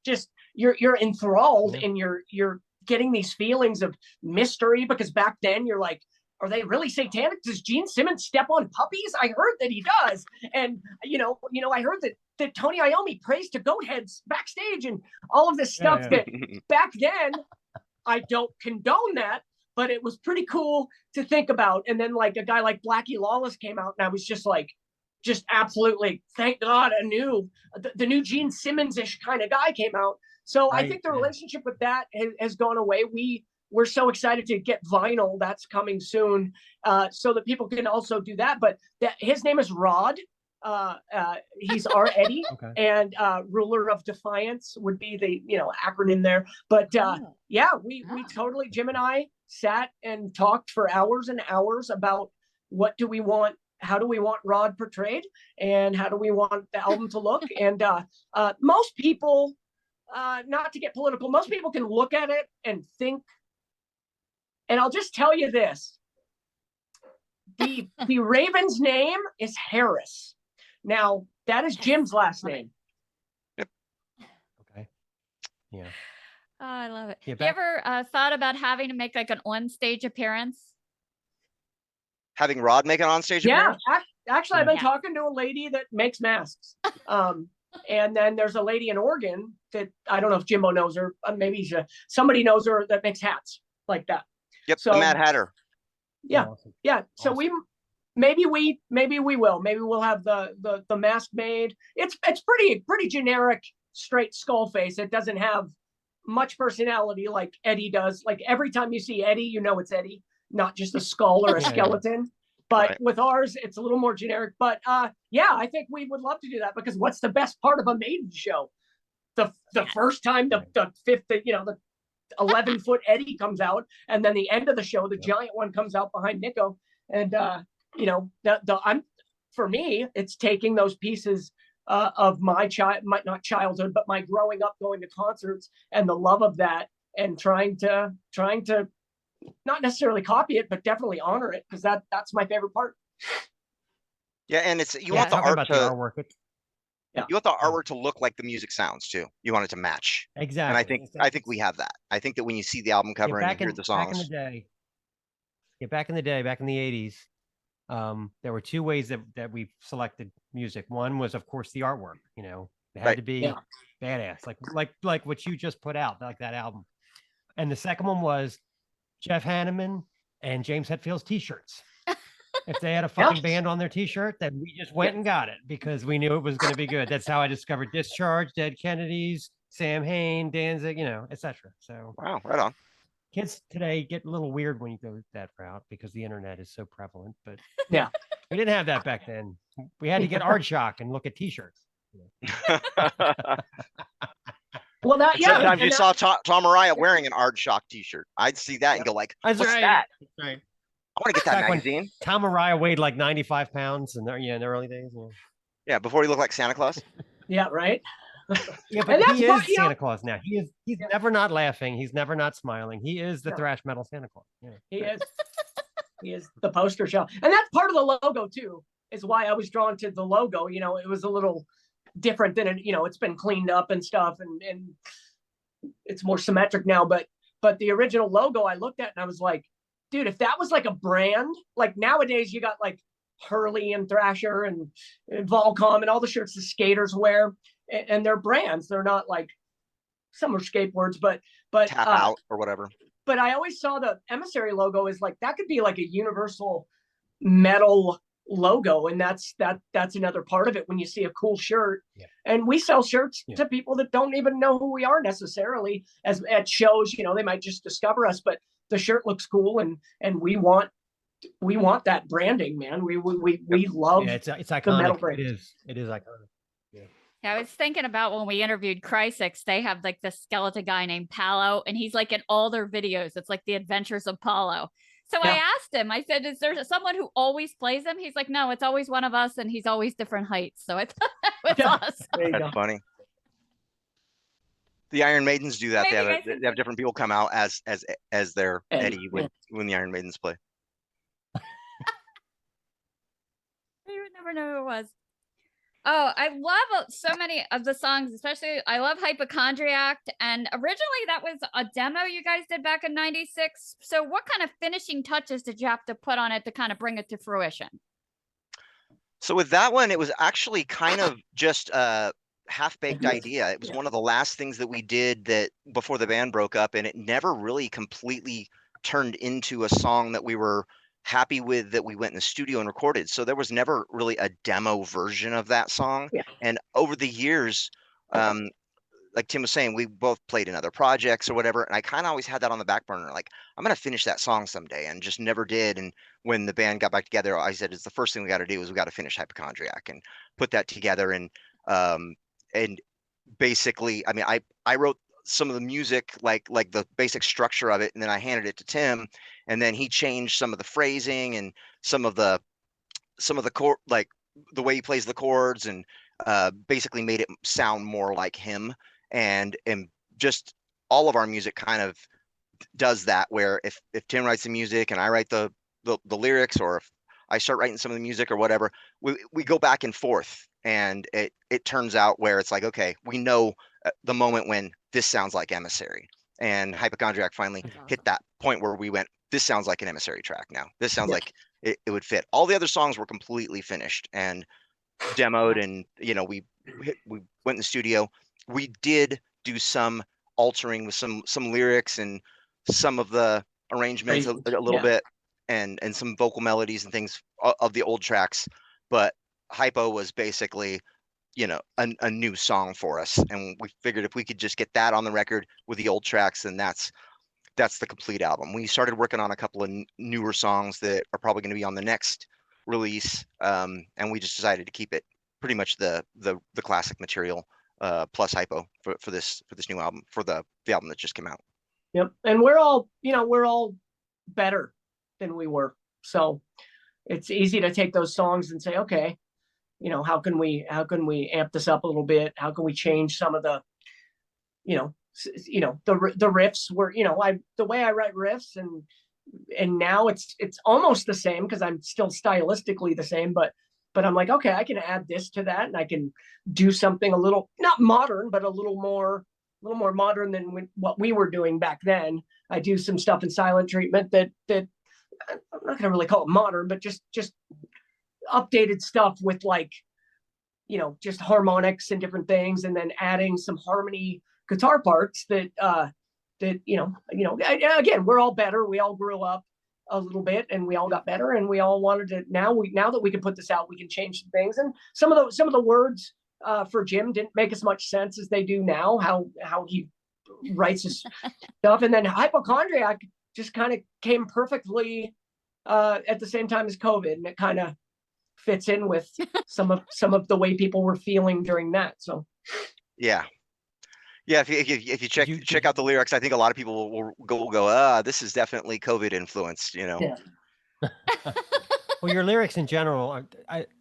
[SPEAKER 6] you're enthralled, and you're getting these feelings of mystery, because back then you're like, are they really satanic? Does Gene Simmons step on puppies? I heard that he does. And I heard that Tony Iommi prays to goat heads backstage and all of this stuff that back then, I don't condone that, but it was pretty cool to think about. And then like a guy like Blackie Lawless came out, and I was just like, just absolutely, thank God, the new Gene Simmons-ish kind of guy came out. So I think the relationship with that has gone away. We're so excited to get vinyl. That's coming soon, so that people can also do that. But his name is Rod. He's our Eddie, and Ruler of Defiance would be the acronym there. But we totally, Jim and I sat and talked for hours and hours about what do we want. How do we want Rod portrayed, and how do we want the album to look? And most people, not to get political, most people can look at it and think, and I'll just tell you this, the Raven's name is Harris. Now, that is Jim's last name.
[SPEAKER 5] Yep.
[SPEAKER 2] Okay. Yeah.
[SPEAKER 1] Oh, I love it.
[SPEAKER 2] Yeah,
[SPEAKER 1] you ever thought about having to make like an on-stage appearance?
[SPEAKER 5] Having Rod make an onstage appearance?
[SPEAKER 6] Actually, I've been talking to a lady that makes masks. And then there's a lady in Oregon that I don't know if Jimbo knows her. Maybe somebody knows her that makes hats like that.
[SPEAKER 5] Yep,
[SPEAKER 6] so,
[SPEAKER 5] the Mad Hatter.
[SPEAKER 6] Yeah,
[SPEAKER 2] Awesome.
[SPEAKER 6] yeah. So maybe we will. Maybe we'll have the mask made. It's pretty generic, straight skull face. It doesn't have much personality like Eddie does. Like every time you see Eddie, you know it's Eddie, not just a skull or a skeleton. But with ours, it's a little more generic. But I think we would love to do that, because what's the best part of a Maiden show? The first time the fifth, the 11-foot Eddie comes out, and then the end of the show, the giant one comes out behind Nico. And for me, it's taking those pieces of my not childhood, but my growing up going to concerts and the love of that, and trying to not necessarily copy it, but definitely honor it, because that's my favorite part.
[SPEAKER 5] Yeah, and you want the art to
[SPEAKER 2] artwork.
[SPEAKER 5] You want the artwork to look like the music sounds too. You want it to match.
[SPEAKER 2] Exactly.
[SPEAKER 5] And I think we have that. I think that when you see the album cover and you hear the songs.
[SPEAKER 2] Back in the day, back in the 80s, there were two ways that we selected music. One was, of course, the artwork. It had to be badass, like what you just put out, like that album. And the second one was Jeff Hanneman and James Hetfield's t-shirts. If they had a fucking band on their t-shirt, then we just went and got it, because we knew it was going to be good. That's how I discovered Discharge, Dead Kennedys, Sam Hain, Danzig, etc. So
[SPEAKER 5] wow, right on.
[SPEAKER 2] Kids today get a little weird when you go that route, because the internet is so prevalent. But we didn't have that back then. We had to get Aardschok and look at t-shirts.
[SPEAKER 6] Well,
[SPEAKER 5] sometimes you saw Tom Araya wearing an Aardschok t-shirt. I'd see that and go like, what's that?
[SPEAKER 2] That's right.
[SPEAKER 5] I want to get that magazine.
[SPEAKER 2] Tom Araya weighed like 95 pounds in the early days.
[SPEAKER 5] Yeah, before he looked like Santa Claus.
[SPEAKER 6] Yeah, right.
[SPEAKER 2] Yeah, but he is Santa Claus now. He's never not laughing. He's never not smiling. He is the thrash metal Santa Claus. Yeah.
[SPEAKER 6] He is. He is the poster child. And that's part of the logo too, is why I was drawn to the logo. It was a little different than it's been cleaned up and stuff, and it's more symmetric now. But the original logo I looked at and I was like, dude, if that was like a brand, like nowadays you got like Hurley and Thrasher and Volcom and all the shirts the skaters wear, and they're brands. They're not like, some are skateboards, but
[SPEAKER 5] Tap Out or whatever.
[SPEAKER 6] But I always saw the Emissary logo as like, that could be like a universal metal logo, and that's another part of it. When you see a cool shirt, and we sell shirts to people that don't even know who we are necessarily, as at shows, they might just discover us, but the shirt looks cool, and we want we want that branding, man. We love
[SPEAKER 2] it's
[SPEAKER 6] the metal
[SPEAKER 2] iconic.
[SPEAKER 6] brand.
[SPEAKER 2] It is iconic.
[SPEAKER 1] Yeah, I was thinking about when we interviewed Chrysix, they have like this skeleton guy named Paolo, and he's like in all their videos. It's like the adventures of Paulo. So I asked him, I said, is there someone who always plays him? He's like, no, it's always one of us, and he's always different heights. So I thought that was awesome.
[SPEAKER 5] That's funny. The Iron Maidens do that. They have different people come out as their Eddie when the Iron Maidens play.
[SPEAKER 1] You would never know who it was. Oh, I love so many of the songs, especially I love Hypochondriac. And originally that was a demo you guys did back in 96. So what kind of finishing touches did you have to put on it to kind of bring it to fruition?
[SPEAKER 5] So with that one, it was actually kind of just a half-baked idea. It was one of the last things that we did that before the band broke up, and it never really completely turned into a song that we were happy with, that we went in the studio and recorded. So there was never really a demo version of that song. And over the years, like Tim was saying, we both played in other projects or whatever, and I kind of always had that on the back burner, like I'm gonna finish that song someday, and just never did. And when the band got back together, I said, it's the first thing we got to do is we got to finish Hypochondriac and put that together. And basically, I mean, I wrote some of the music, like the basic structure of it, and then I handed it to Tim, and then he changed some of the phrasing and some of the chord, like the way he plays the chords, and basically made it sound more like him. And just all of our music kind of does that, where if Tim writes the music and I write the lyrics, or if I start writing some of the music or whatever, we go back and forth, and it turns out where it's like, okay, we know the moment when this sounds like Emissary. And Hypochondriac finally hit that point where we went, this sounds like an Emissary track now. This sounds like it would fit. All the other songs were completely finished and demoed, and we went in the studio. We did do some altering with some lyrics and some of the arrangements a little bit, and some vocal melodies and things of the old tracks. But Hypo was basically a new song for us, and we figured if we could just get that on the record with the old tracks, then that's the complete album. We started working on a couple of newer songs that are probably going to be on the next release, and we just decided to keep it pretty much the classic material plus Hypo for this new album, for the album that just came out.
[SPEAKER 6] Yep. And we're all better than we were, so it's easy to take those songs and say, okay, how can we amp this up a little bit? How can we change some of the the riffs were, the way I write riffs, and now it's almost the same because I'm still stylistically the same, but I'm like, okay, I can add this to that, and I can do something a little, not modern, but a little more modern than what we were doing back then. I do some stuff in Silent Treatment that I'm not going to really call it modern, but just updated stuff with, like, just harmonics and different things, and then adding some harmony guitar parts that again, we're all better. We all grew up a little bit, and we all got better, and we all wanted to, now that we can put this out, we can change some things. And some of the words for Jim didn't make as much sense as they do now, how he writes his stuff. And then Hypochondriac just kind of came perfectly at the same time as COVID, and it kind of fits in with some of the way people were feeling during that. So
[SPEAKER 5] yeah, if you check out the lyrics, I think a lot of people will go, this is definitely COVID influenced,
[SPEAKER 6] Yeah.
[SPEAKER 2] Well, your lyrics in general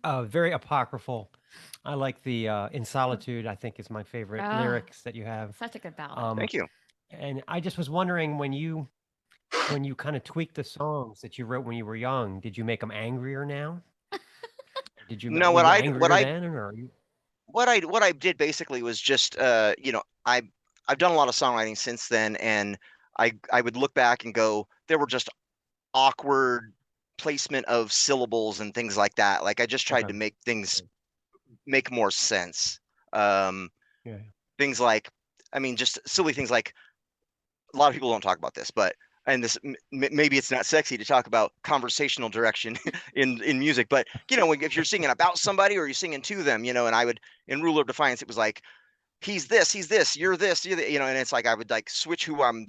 [SPEAKER 2] are very apocryphal. I like the In Solitude, I think, is my favorite lyrics that you have.
[SPEAKER 1] Such a good ballad.
[SPEAKER 5] Thank you.
[SPEAKER 2] And I just was wondering, when you kind of tweaked the songs that you wrote when you were young, did you make them angrier now? Did you?
[SPEAKER 5] No, what I did basically was just, I've done a lot of songwriting since then, and I would look back and go, there were just awkward placement of syllables and things like that. Like, I just tried to make things make more sense. Things like, just silly things like, a lot of people don't talk about this, but, and this, maybe it's not sexy to talk about conversational direction in music, but if you're singing about somebody or you're singing to them, and I would, in Ruler of Defiance, it was like, he's this, you're this, and it's like I would like switch who I'm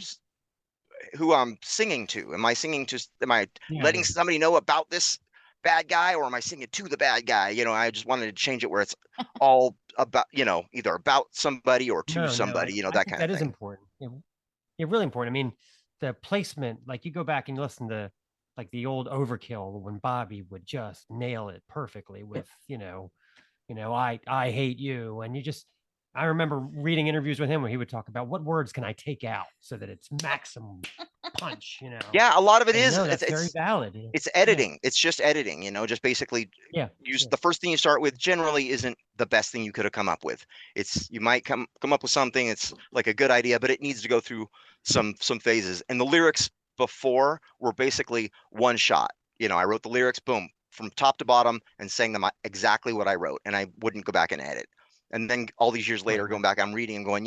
[SPEAKER 5] who I'm singing to. Am I
[SPEAKER 2] Yeah,
[SPEAKER 5] letting
[SPEAKER 2] yeah.
[SPEAKER 5] somebody know about this bad guy, or am I singing to the bad guy? I just wanted to change it where it's all about, either about somebody or to
[SPEAKER 2] No,
[SPEAKER 5] somebody,
[SPEAKER 2] I
[SPEAKER 5] that
[SPEAKER 2] think
[SPEAKER 5] kind of
[SPEAKER 2] that is
[SPEAKER 5] thing.
[SPEAKER 2] important. Yeah, really important. I mean, the placement, like you go back and listen to like the old Overkill when Bobby would just nail it perfectly with, I hate you. And I remember reading interviews with him where he would talk about what words can I take out so that it's maximum punch.
[SPEAKER 5] Yeah, a lot of it
[SPEAKER 2] And
[SPEAKER 5] is.
[SPEAKER 2] no,
[SPEAKER 5] It's
[SPEAKER 2] that's very
[SPEAKER 5] it's
[SPEAKER 2] valid.
[SPEAKER 5] it's
[SPEAKER 2] Yeah.
[SPEAKER 5] editing. It's just editing. Just basically
[SPEAKER 2] Yeah.
[SPEAKER 5] use
[SPEAKER 2] Yeah.
[SPEAKER 5] the first thing you start with. Generally, isn't the best thing you could have come up with. You might come up with something. It's like a good idea, but it needs to go through some phases. And the lyrics before were basically one shot. I wrote the lyrics, boom, from top to bottom, and sang them exactly what I wrote, and I wouldn't go back and edit. And then all these years later,
[SPEAKER 2] Right.
[SPEAKER 5] going back, I'm reading and going,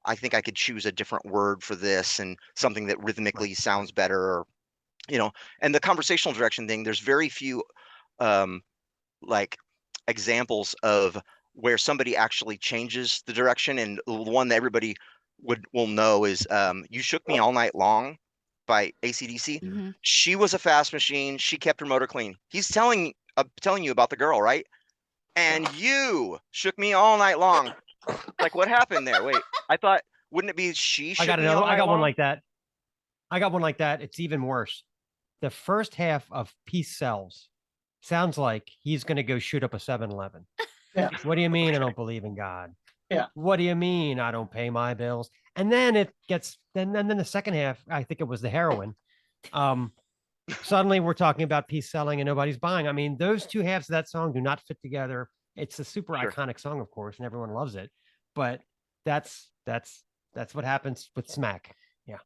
[SPEAKER 5] I think I could choose a different word for this and something that rhythmically sounds better, or and the conversational direction thing, there's very few like examples of where somebody actually changes the direction. And the one that everybody will know is You Shook Me All Night Long by AC/DC.
[SPEAKER 1] Mhm.
[SPEAKER 5] She was a fast machine. She kept her motor clean. He's telling you about the girl, right? And you shook me all night long. Like, what happened there? Wait, I thought, wouldn't it be she
[SPEAKER 2] I
[SPEAKER 5] shook
[SPEAKER 2] got
[SPEAKER 5] me all
[SPEAKER 2] another. I
[SPEAKER 5] night
[SPEAKER 2] got one
[SPEAKER 5] long?
[SPEAKER 2] like that. I got one like that. It's even worse. The first half of Peace Sells sounds like he's going to go shoot up a 7-Eleven.
[SPEAKER 6] Yeah.
[SPEAKER 2] What do you mean I don't believe in God?
[SPEAKER 6] Yeah.
[SPEAKER 2] What do you mean I don't pay my bills? And then it gets then the second half, I think it was the heroin. Suddenly we're talking about peace selling and nobody's buying. I mean, those two halves of that song do not fit together. It's a super
[SPEAKER 5] Sure.
[SPEAKER 2] iconic song, of course, and everyone loves it. But that's what happens with Smack. Yeah.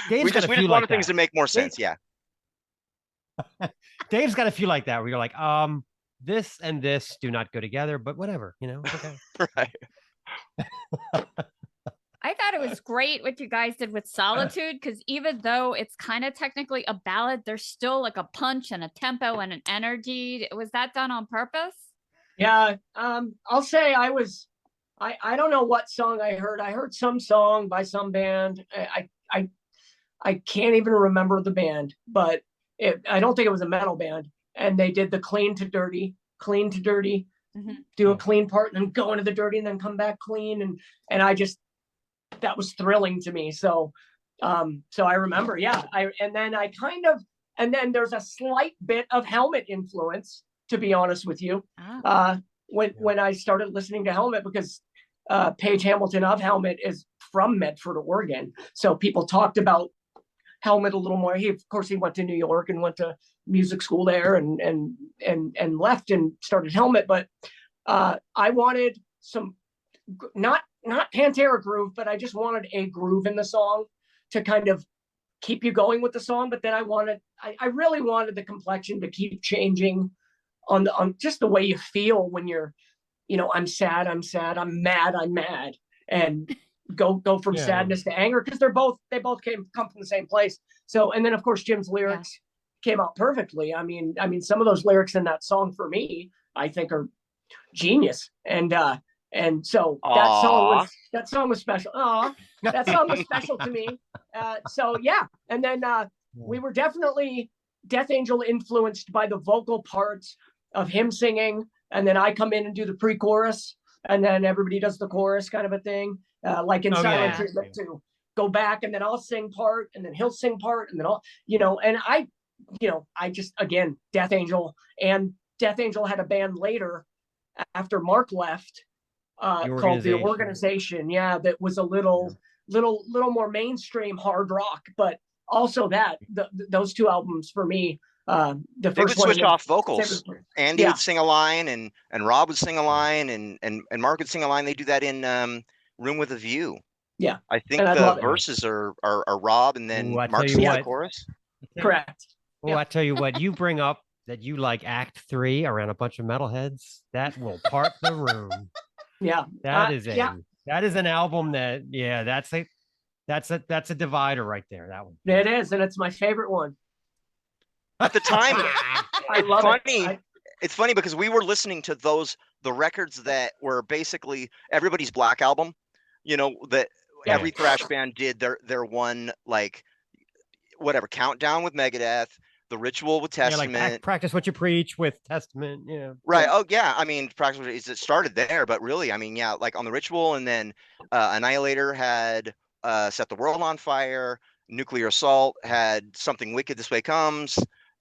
[SPEAKER 2] Dave's
[SPEAKER 5] we
[SPEAKER 2] got
[SPEAKER 5] just
[SPEAKER 2] a few
[SPEAKER 5] wanted
[SPEAKER 2] like
[SPEAKER 5] things
[SPEAKER 2] that.
[SPEAKER 5] to make more sense. Yeah.
[SPEAKER 2] Dave's got a few like that where you're like, this and this do not go together, but whatever, okay.
[SPEAKER 5] Right.
[SPEAKER 1] I thought it was great what you guys did with Solitude, because even though it's kind of technically a ballad, there's still like a punch and a tempo and an energy. Was that done on purpose?
[SPEAKER 6] Yeah, I'll say I don't know what song I heard. I heard some song by some band. I can't even remember the band, but I don't think it was a metal band. And they did the clean to dirty,
[SPEAKER 1] Mhm.
[SPEAKER 6] do a clean part and then go into the dirty and then come back clean. And that was thrilling to me. So I remember, yeah. And then there's a slight bit of Helmet influence, to be honest with you. When I started listening to Helmet, because Paige Hamilton of Helmet is from Medford, Oregon. So people talked about Helmet a little more. Of course, he went to New York and went to music school there and left and started Helmet. But I wanted some, not Pantera groove, but I just wanted a groove in the song to kind of keep you going with the song. But then I really wanted the complexion to keep changing on just the way you feel when you're, I'm sad, I'm mad, and go from sadness to anger, because they both come from the same place. So, and then of course Jim's lyrics came out perfectly. I mean some of those lyrics in that song for me, I think, are genius. And so that song was special. That song was special to me. So yeah, and then we were definitely Death Angel influenced by the vocal parts of him singing, and then I come in and do the pre-chorus, and then everybody does the chorus, kind of a thing, like in Silent Treatment to go back, and then I'll sing part, and then he'll sing part, and then I'll, and I just, again, Death Angel had a band later after Mark left, called The Organization. Yeah, that was a little more mainstream hard rock, but also those two albums for me. The
[SPEAKER 5] they
[SPEAKER 6] first
[SPEAKER 5] would
[SPEAKER 6] one
[SPEAKER 5] switch off vocals. Andy would sing a line, and Rob would sing a line, and Mark would sing a line. They do that in Room with a View.
[SPEAKER 6] Yeah,
[SPEAKER 5] I think the verses are Rob, and then Mark sings the chorus.
[SPEAKER 6] Correct.
[SPEAKER 2] Well, I tell you what, you bring up that you like Act 3 around a bunch of metalheads, that will part the room.
[SPEAKER 6] Yeah,
[SPEAKER 2] that is an album that that's a divider right there. That one.
[SPEAKER 6] It is, and it's my favorite one.
[SPEAKER 5] At the time,
[SPEAKER 6] I love it.
[SPEAKER 5] It's funny because we were listening to the records that were basically everybody's Black album, that every thrash band did their one, like, whatever, countdown with Megadeth, the ritual with Testament.
[SPEAKER 2] Yeah, like practice what you preach with Testament. Yeah.
[SPEAKER 5] Right. Oh yeah. I mean, practice it started there, but really, I mean, yeah, like on the ritual, and then Annihilator had Set the World on Fire. Nuclear Assault had Something Wicked This Way Comes.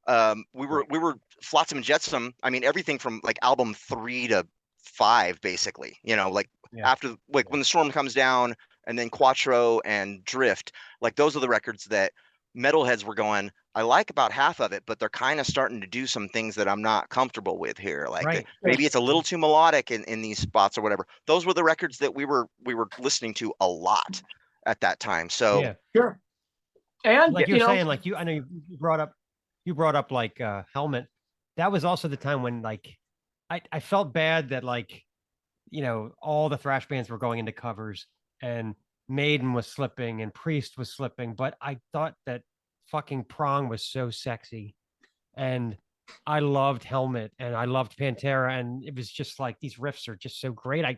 [SPEAKER 5] We were Flotsam and Jetsam. I mean, everything from like album 3 to 5, basically. You know, like after like When the Storm Comes Down, and then Quattro and Drift. Like those are the records that metalheads were going, I like about half of it, but they're kind of starting to do some things that I'm not comfortable with here. Like maybe it's a little too melodic in these spots or whatever. Those were the records that we were listening to a lot at that time. So
[SPEAKER 6] sure. And
[SPEAKER 2] like you're saying, like I know you brought up like Helmet. That was also the time when like I felt bad that like, you know, all the thrash bands were going into covers and Maiden was slipping and Priest was slipping, but I thought that fucking Prong was so sexy, and I loved Helmet and I loved Pantera, and it was just like these riffs are just so great. I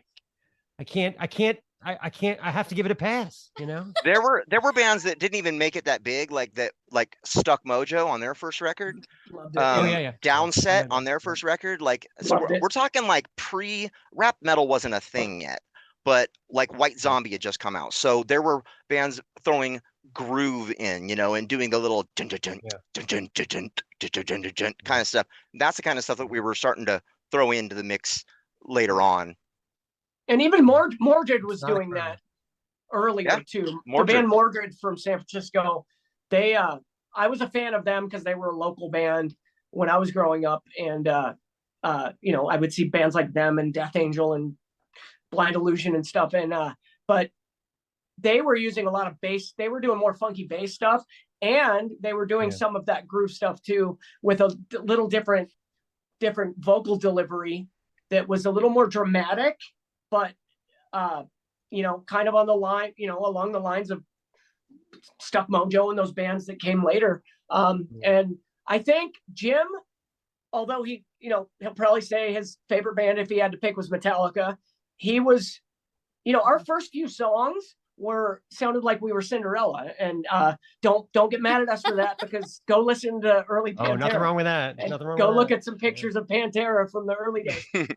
[SPEAKER 2] have to give it a pass, you know.
[SPEAKER 5] There were bands that didn't even make it that big, like Stuck Mojo on their first record. Downset on their first record. Like, so we're talking like pre-rap metal wasn't a thing yet, but like White Zombie had just come out. So there were bands throwing groove in, you know, and doing the little dun dun dun dun dun dun dun dun dun dun kind of stuff. That's the kind of stuff that we were starting to throw into the mix later on.
[SPEAKER 6] And even Mordred was doing that earlier too. The band Mordred from San Francisco, they I was a fan of them because they were a local band when I was growing up, and you know, I would see bands like them and Death Angel and Blind Illusion and stuff, and but they were using a lot of bass. They were doing more funky bass stuff, and they were doing some of that groove stuff too, with a little different vocal delivery that was a little more dramatic, but you know, kind of on the line, you know, along the lines of Stuck Mojo and those bands that came later. And I think Jim, although he, you know, he'll probably say his favorite band if he had to pick was Metallica. He was, you know, our first few songs sounded like we were Cinderella, and don't get mad at us for that, because go listen to early Pantera.
[SPEAKER 2] Oh, nothing wrong with that.
[SPEAKER 6] Go look at some pictures of Pantera from the early days.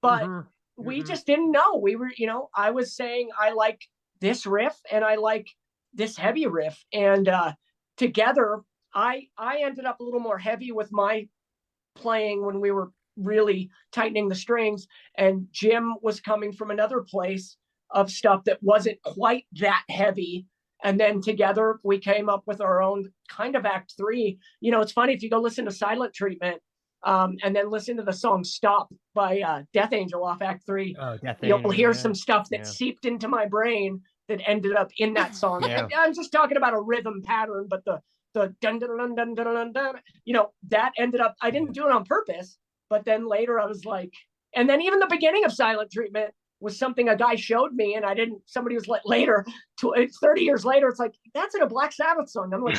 [SPEAKER 6] But we just didn't know. We were, you know, I was saying I like this riff and I like this heavy riff, and together I ended up a little more heavy with my playing when we were really tightening the strings, and Jim was coming from another place of stuff that wasn't quite that heavy. And then together we came up with our own kind of act 3. You know, it's funny, if you go listen to Silent Treatment and then listen to the song Stop by Death Angel off act 3, you'll hear some stuff that seeped into my brain that ended up in that song. I'm just talking about a rhythm pattern, but the dun dun dun dun dun dun dun, you know, that ended up, I didn't do it on purpose, but then later I was like, and then even the beginning of Silent Treatment was something a guy showed me, and I didn't, somebody was like later, 30 years later, it's like, that's in a Black Sabbath song. I'm like,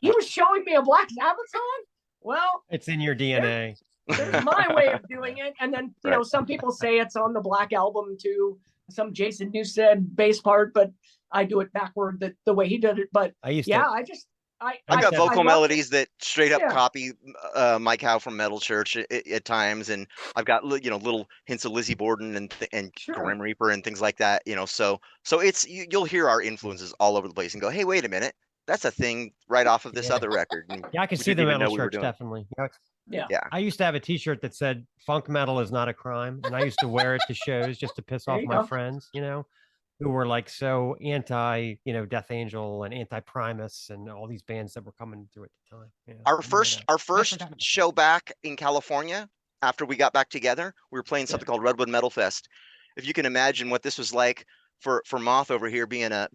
[SPEAKER 6] he was showing me a Black Sabbath song? Well,
[SPEAKER 2] it's in your DNA.
[SPEAKER 6] There's my way of doing it. And then, you know, some people say it's on the Black Album too, some Jason Newsted bass part, but I do it backward the way he did it. But I've
[SPEAKER 5] got vocal melodies that straight up copy Mike Howe from Metal Church at times, and I've got, you know, little hints of Lizzie Borden and Grim Reaper and things like that, you know. So it's you'll hear our influences all over the place and go, hey, wait a minute, that's a thing right off of this other record. And
[SPEAKER 2] I can see the Metal Church definitely. I used to have a T-shirt that said "Funk metal is not a crime," and I used to wear it to shows just to piss off my friends, you know, who were like so anti, you know, Death Angel and anti Primus and all these bands that were coming through at the time.
[SPEAKER 5] Our first show back in California after we got back together, we were playing something called Redwood Metal Fest. If you can imagine what this was like for Moth over here, being a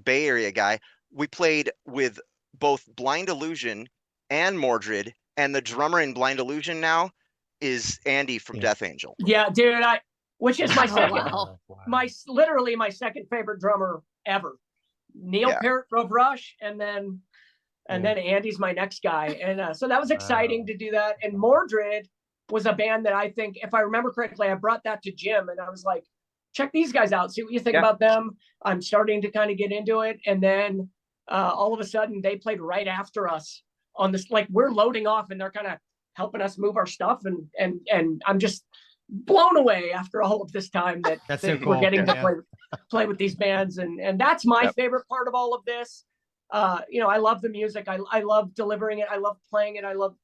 [SPEAKER 5] Bay Area guy, we played with both Blind Illusion and Mordred, and the drummer in Blind Illusion now is Andy from Death Angel. Yeah,
[SPEAKER 6] dude, which is my second, literally my second favorite drummer ever. Neil Peart drove Rush, and then Andy's my next guy, and so that was exciting to do that. And Mordred was a band that I think, if I remember correctly, I brought that to Jim, and I was like, check these guys out, see what you think about them. I'm starting to kind of get into it. And then all of a sudden they played right after us on this, like we're loading off and they're kind of helping us move our stuff. And I'm just blown away after all of this time that
[SPEAKER 2] so cool.
[SPEAKER 6] we're getting to play with these bands. And that's my favorite part of all of this. You know, I love the music. I love delivering it. I love playing it. I love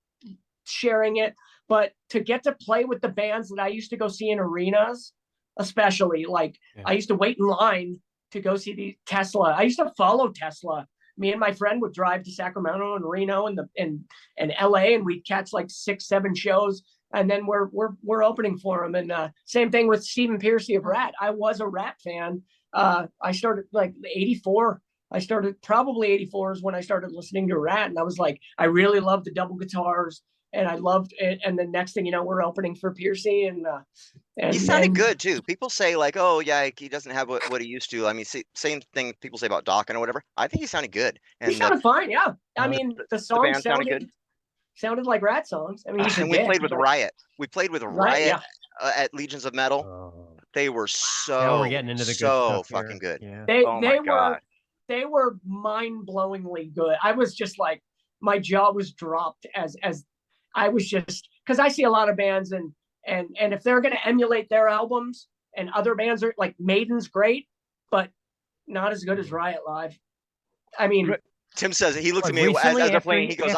[SPEAKER 6] sharing it. But to get to play with the bands that I used to go see in arenas, especially, like I used to wait in line to go see the Tesla. I used to follow Tesla. Me and my friend would drive to Sacramento and Reno and LA, and we'd catch like 6-7 shows, and then we're opening for them. And same thing with Stephen Pearcy of Rat. I was a Rat fan. I started like 84. I started probably 84 is when I started listening to Rat, and I was like, I really loved the double guitars, and I loved it. And the next thing you know, we're opening for Pearcy, and
[SPEAKER 5] he sounded good too. People say like, oh yeah, he doesn't have what he used to. I mean, same thing people say about Dawkins or whatever. I think he sounded good. And
[SPEAKER 6] he sounded fine. Yeah, I mean, the song sounded good. Sounded like Rat songs. I mean,
[SPEAKER 5] and we played with Riot. We played with Riot at Legions of Metal. They were
[SPEAKER 2] we're getting into the good stuff
[SPEAKER 5] fucking good.
[SPEAKER 2] Yeah.
[SPEAKER 6] They were mind-blowingly good. I was just like, my jaw was dropped as I was just, because I see a lot of bands and if they're going to emulate their albums, and other bands are like Maiden's great, but not as good as Riot Live. I mean,
[SPEAKER 5] Tim says he looked at me as they're playing. He goes,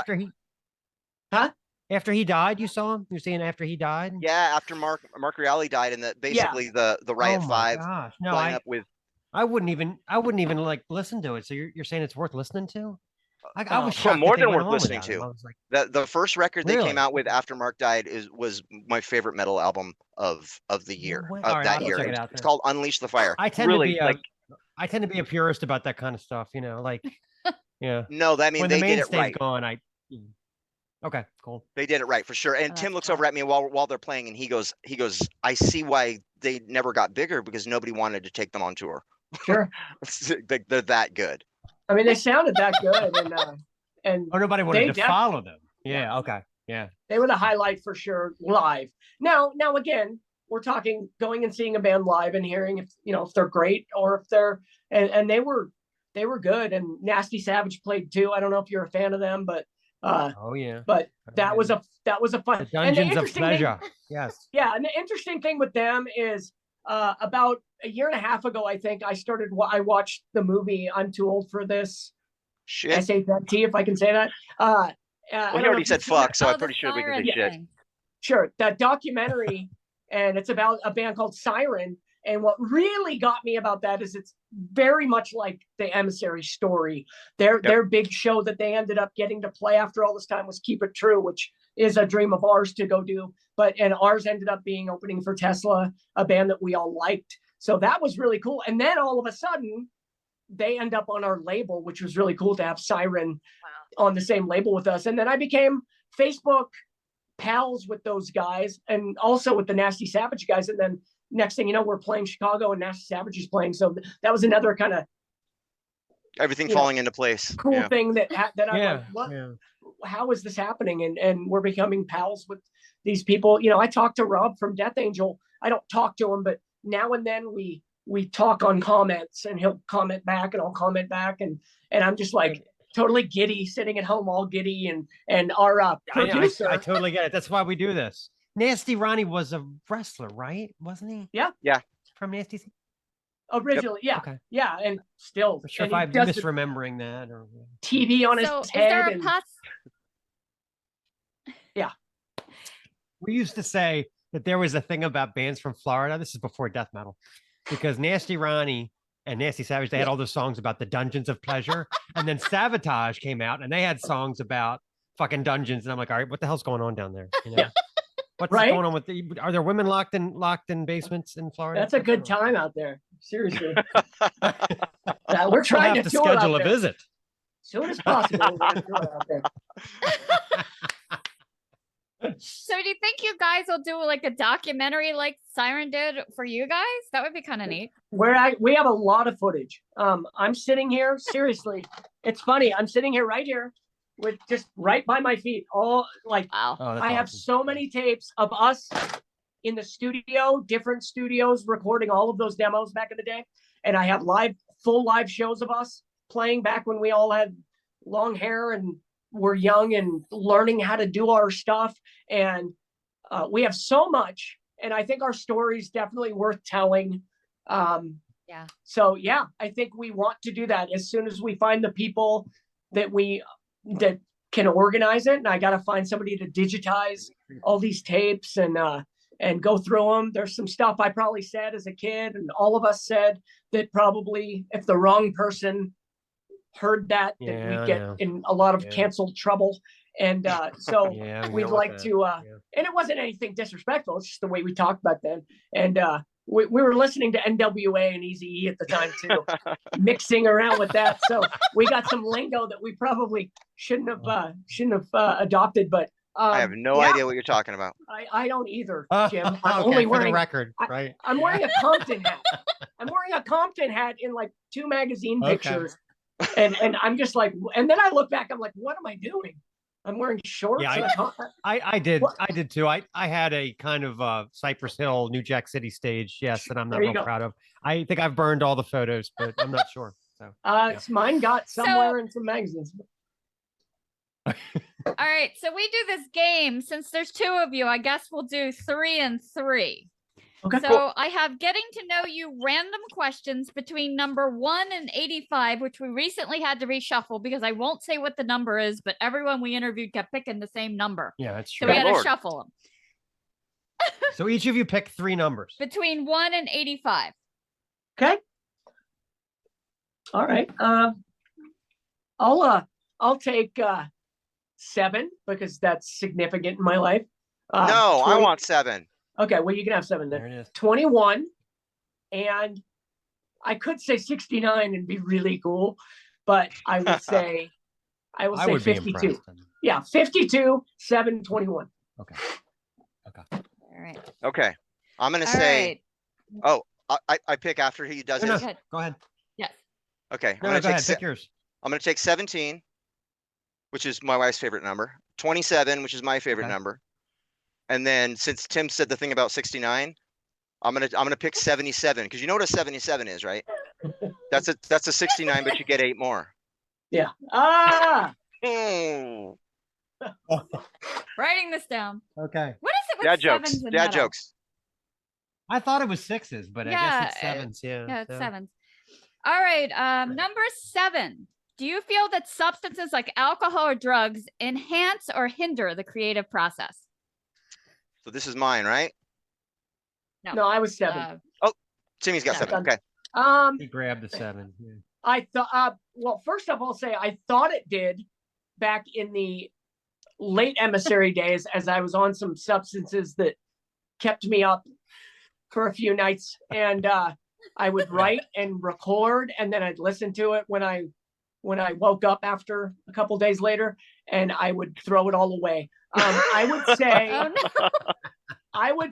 [SPEAKER 2] After he died, you saw him? You're saying after he died?
[SPEAKER 5] Yeah, after Mark Reale died, and basically the Riot 5 lineup with.
[SPEAKER 2] I wouldn't even like listen to it. So you're saying it's worth listening to? I was shocked
[SPEAKER 5] more than worth listening to. I was like, the first record they came out with after Mark died was my favorite metal album of the year that year. It's called Unleash the Fire.
[SPEAKER 2] I tend to be a purist about that kind of stuff. You know, like
[SPEAKER 5] No, I mean
[SPEAKER 2] when
[SPEAKER 5] they
[SPEAKER 2] the
[SPEAKER 5] did it right.
[SPEAKER 2] Gone, okay, cool.
[SPEAKER 5] They did it right for sure. And Tim looks over at me while they're playing, and he goes, I see why they never got bigger, because nobody wanted to take them on tour.
[SPEAKER 6] Sure.
[SPEAKER 5] They're that good.
[SPEAKER 6] I mean, they sounded that good, and
[SPEAKER 2] nobody wanted to follow them. Yeah. Okay. Yeah.
[SPEAKER 6] They were the highlight for sure live. Now again, we're talking going and seeing a band live and hearing if they're great or if they're and they were good. And Nasty Savage played too. I don't know if you're a fan of them, but but that was a fun.
[SPEAKER 2] The Dungeons of Pleasure. Yes.
[SPEAKER 6] Yeah, and the interesting thing with them is about a year and a half ago, I think I watched the movie I'm Too Old for This.
[SPEAKER 5] Shit.
[SPEAKER 6] S-A-T, if I can say that.
[SPEAKER 5] Well, he already said fuck, so I'm pretty sure we can say shit.
[SPEAKER 6] Sure. That documentary, and it's about a band called Siren. And what really got me about that is it's very much like the Emissary story. Their big show that they ended up getting to play after all this time was Keep It True, which is a dream of ours to go do. And ours ended up being opening for Tesla, a band that we all liked. So that was really cool. And then all of a sudden, they end up on our label, which was really cool to have Siren on the same label with us. And then I became Facebook pals with those guys, and also with the Nasty Savage guys. And then next thing you know, we're playing Chicago, and Nasty Savage is playing. So that was another kind of
[SPEAKER 5] everything falling into place.
[SPEAKER 6] Cool thing that I'm like, what? Yeah. How is this happening? And we're becoming pals with these people. I talked to Rob from Death Angel. I don't talk to him, but now and then we talk on comments, and he'll comment back and I'll comment back. And I'm just like totally giddy, sitting at home all giddy. And our producer.
[SPEAKER 2] I totally get it. That's why we do this. Nasty Ronnie was a wrestler, right? Wasn't he?
[SPEAKER 6] Yeah.
[SPEAKER 5] Yeah.
[SPEAKER 2] From Nasty.
[SPEAKER 6] Originally, yeah. Okay. Yeah, and still.
[SPEAKER 2] I'm sure if I'm misremembering that or
[SPEAKER 6] TV on his head. Yeah.
[SPEAKER 2] We used to say that there was a thing about bands from Florida. This is before death metal, because Nasty Ronnie and Nasty Savage, they had all those songs about the dungeons of pleasure, and then Sabotage came out and they had songs about fucking dungeons, and I'm like, all right, what the hell's going on down there? What's going on with are there women locked in basements in Florida?
[SPEAKER 6] That's a good time out there. Seriously. We're trying to
[SPEAKER 2] schedule a visit.
[SPEAKER 6] As soon as possible. Out there.
[SPEAKER 1] So do you think you guys will do like a documentary like Siren did for you guys? That would be kind of neat.
[SPEAKER 6] We have a lot of footage. I'm sitting here, seriously. It's funny. I'm sitting here right here with just right by my feet. All like,
[SPEAKER 1] wow.
[SPEAKER 6] I have so many tapes of us in the studio, different studios, recording all of those demos back in the day. And I have full live shows of us playing back when we all had long hair and were young and learning how to do our stuff. And we have so much. And I think our story is definitely worth telling. So yeah, I think we want to do that as soon as we find the people that can organize it. And I got to find somebody to digitize all these tapes and go through them. There's some stuff I probably said as a kid, and all of us said that probably if the wrong person heard that we'd get in a lot of canceled trouble. And so we'd like to, and it wasn't anything disrespectful. It's just the way we talked back then. And we were listening to NWA and Eazy-E at the time too, mixing around with that. So we got some lingo that we probably shouldn't have adopted. But
[SPEAKER 5] I have no idea what you're talking about.
[SPEAKER 6] I don't either, Jim. I'm
[SPEAKER 2] okay,
[SPEAKER 6] only
[SPEAKER 2] for
[SPEAKER 6] wearing
[SPEAKER 2] the record, right?
[SPEAKER 6] I'm wearing a Compton hat. I'm wearing a Compton hat in like 2 magazine pictures. And I'm just like, and then I look back, I'm like, what am I doing? I'm wearing shorts.
[SPEAKER 2] Yeah, I did too. I had a kind of Cypress Hill, New Jack City stage. Yes, that I'm not real proud of. I think I've burned all the photos, but I'm not sure. So
[SPEAKER 6] mine got somewhere in some magazines.
[SPEAKER 1] All right, so we do this game. Since there's 2 of you, I guess we'll do 3 and 3.
[SPEAKER 6] Okay,
[SPEAKER 1] so
[SPEAKER 6] cool.
[SPEAKER 1] I have getting to know you random questions between number 1 and 85, which we recently had to reshuffle because I won't say what the number is, but everyone we interviewed kept picking the same number.
[SPEAKER 2] Yeah, that's true.
[SPEAKER 1] So we had to shuffle them.
[SPEAKER 2] So each of you pick 3 numbers.
[SPEAKER 1] Between 1 and 85.
[SPEAKER 6] Okay. All right. I'll take 7 because that's significant in my life.
[SPEAKER 5] No, 20... I want 7.
[SPEAKER 6] Okay, well, you can have 7 then.
[SPEAKER 2] There it is.
[SPEAKER 6] 21, and I could say 69 and be really cool, but I would say, I will say 52. Yeah, 52, 7, 21.
[SPEAKER 2] Okay.
[SPEAKER 1] All right.
[SPEAKER 5] Okay. I'm gonna say. Right. Oh, I pick after he does it.
[SPEAKER 1] Go
[SPEAKER 2] ahead.
[SPEAKER 1] Yes.
[SPEAKER 5] Okay.
[SPEAKER 2] Go ahead. Pick yours.
[SPEAKER 5] I'm gonna take 17, which is my wife's favorite number. 27, which is my favorite number. And then since Tim said the thing about 69, I'm gonna pick 77 because you know what a 77 is, right? That's a 69, but you get 8 more.
[SPEAKER 6] Yeah.
[SPEAKER 1] Writing this down.
[SPEAKER 2] Okay.
[SPEAKER 1] What is it with sevens and
[SPEAKER 5] Dad jokes.
[SPEAKER 2] I thought it was 6s, but I guess it's 7s.
[SPEAKER 1] Yeah, it's 7s. All right. Number 7. Do you feel that substances like alcohol or drugs enhance or hinder the creative process?
[SPEAKER 5] So this is mine, right?
[SPEAKER 6] No, I was 7.
[SPEAKER 5] Timmy's got 7. Okay.
[SPEAKER 2] He grabbed the 7. Yeah.
[SPEAKER 6] I thought. Well, first of all, say I thought it did back in the late emissary days, as I was on some substances that kept me up for a few nights, and I would write and record, and then I'd listen to it when I woke up after a couple days later, and I would throw it all away. I would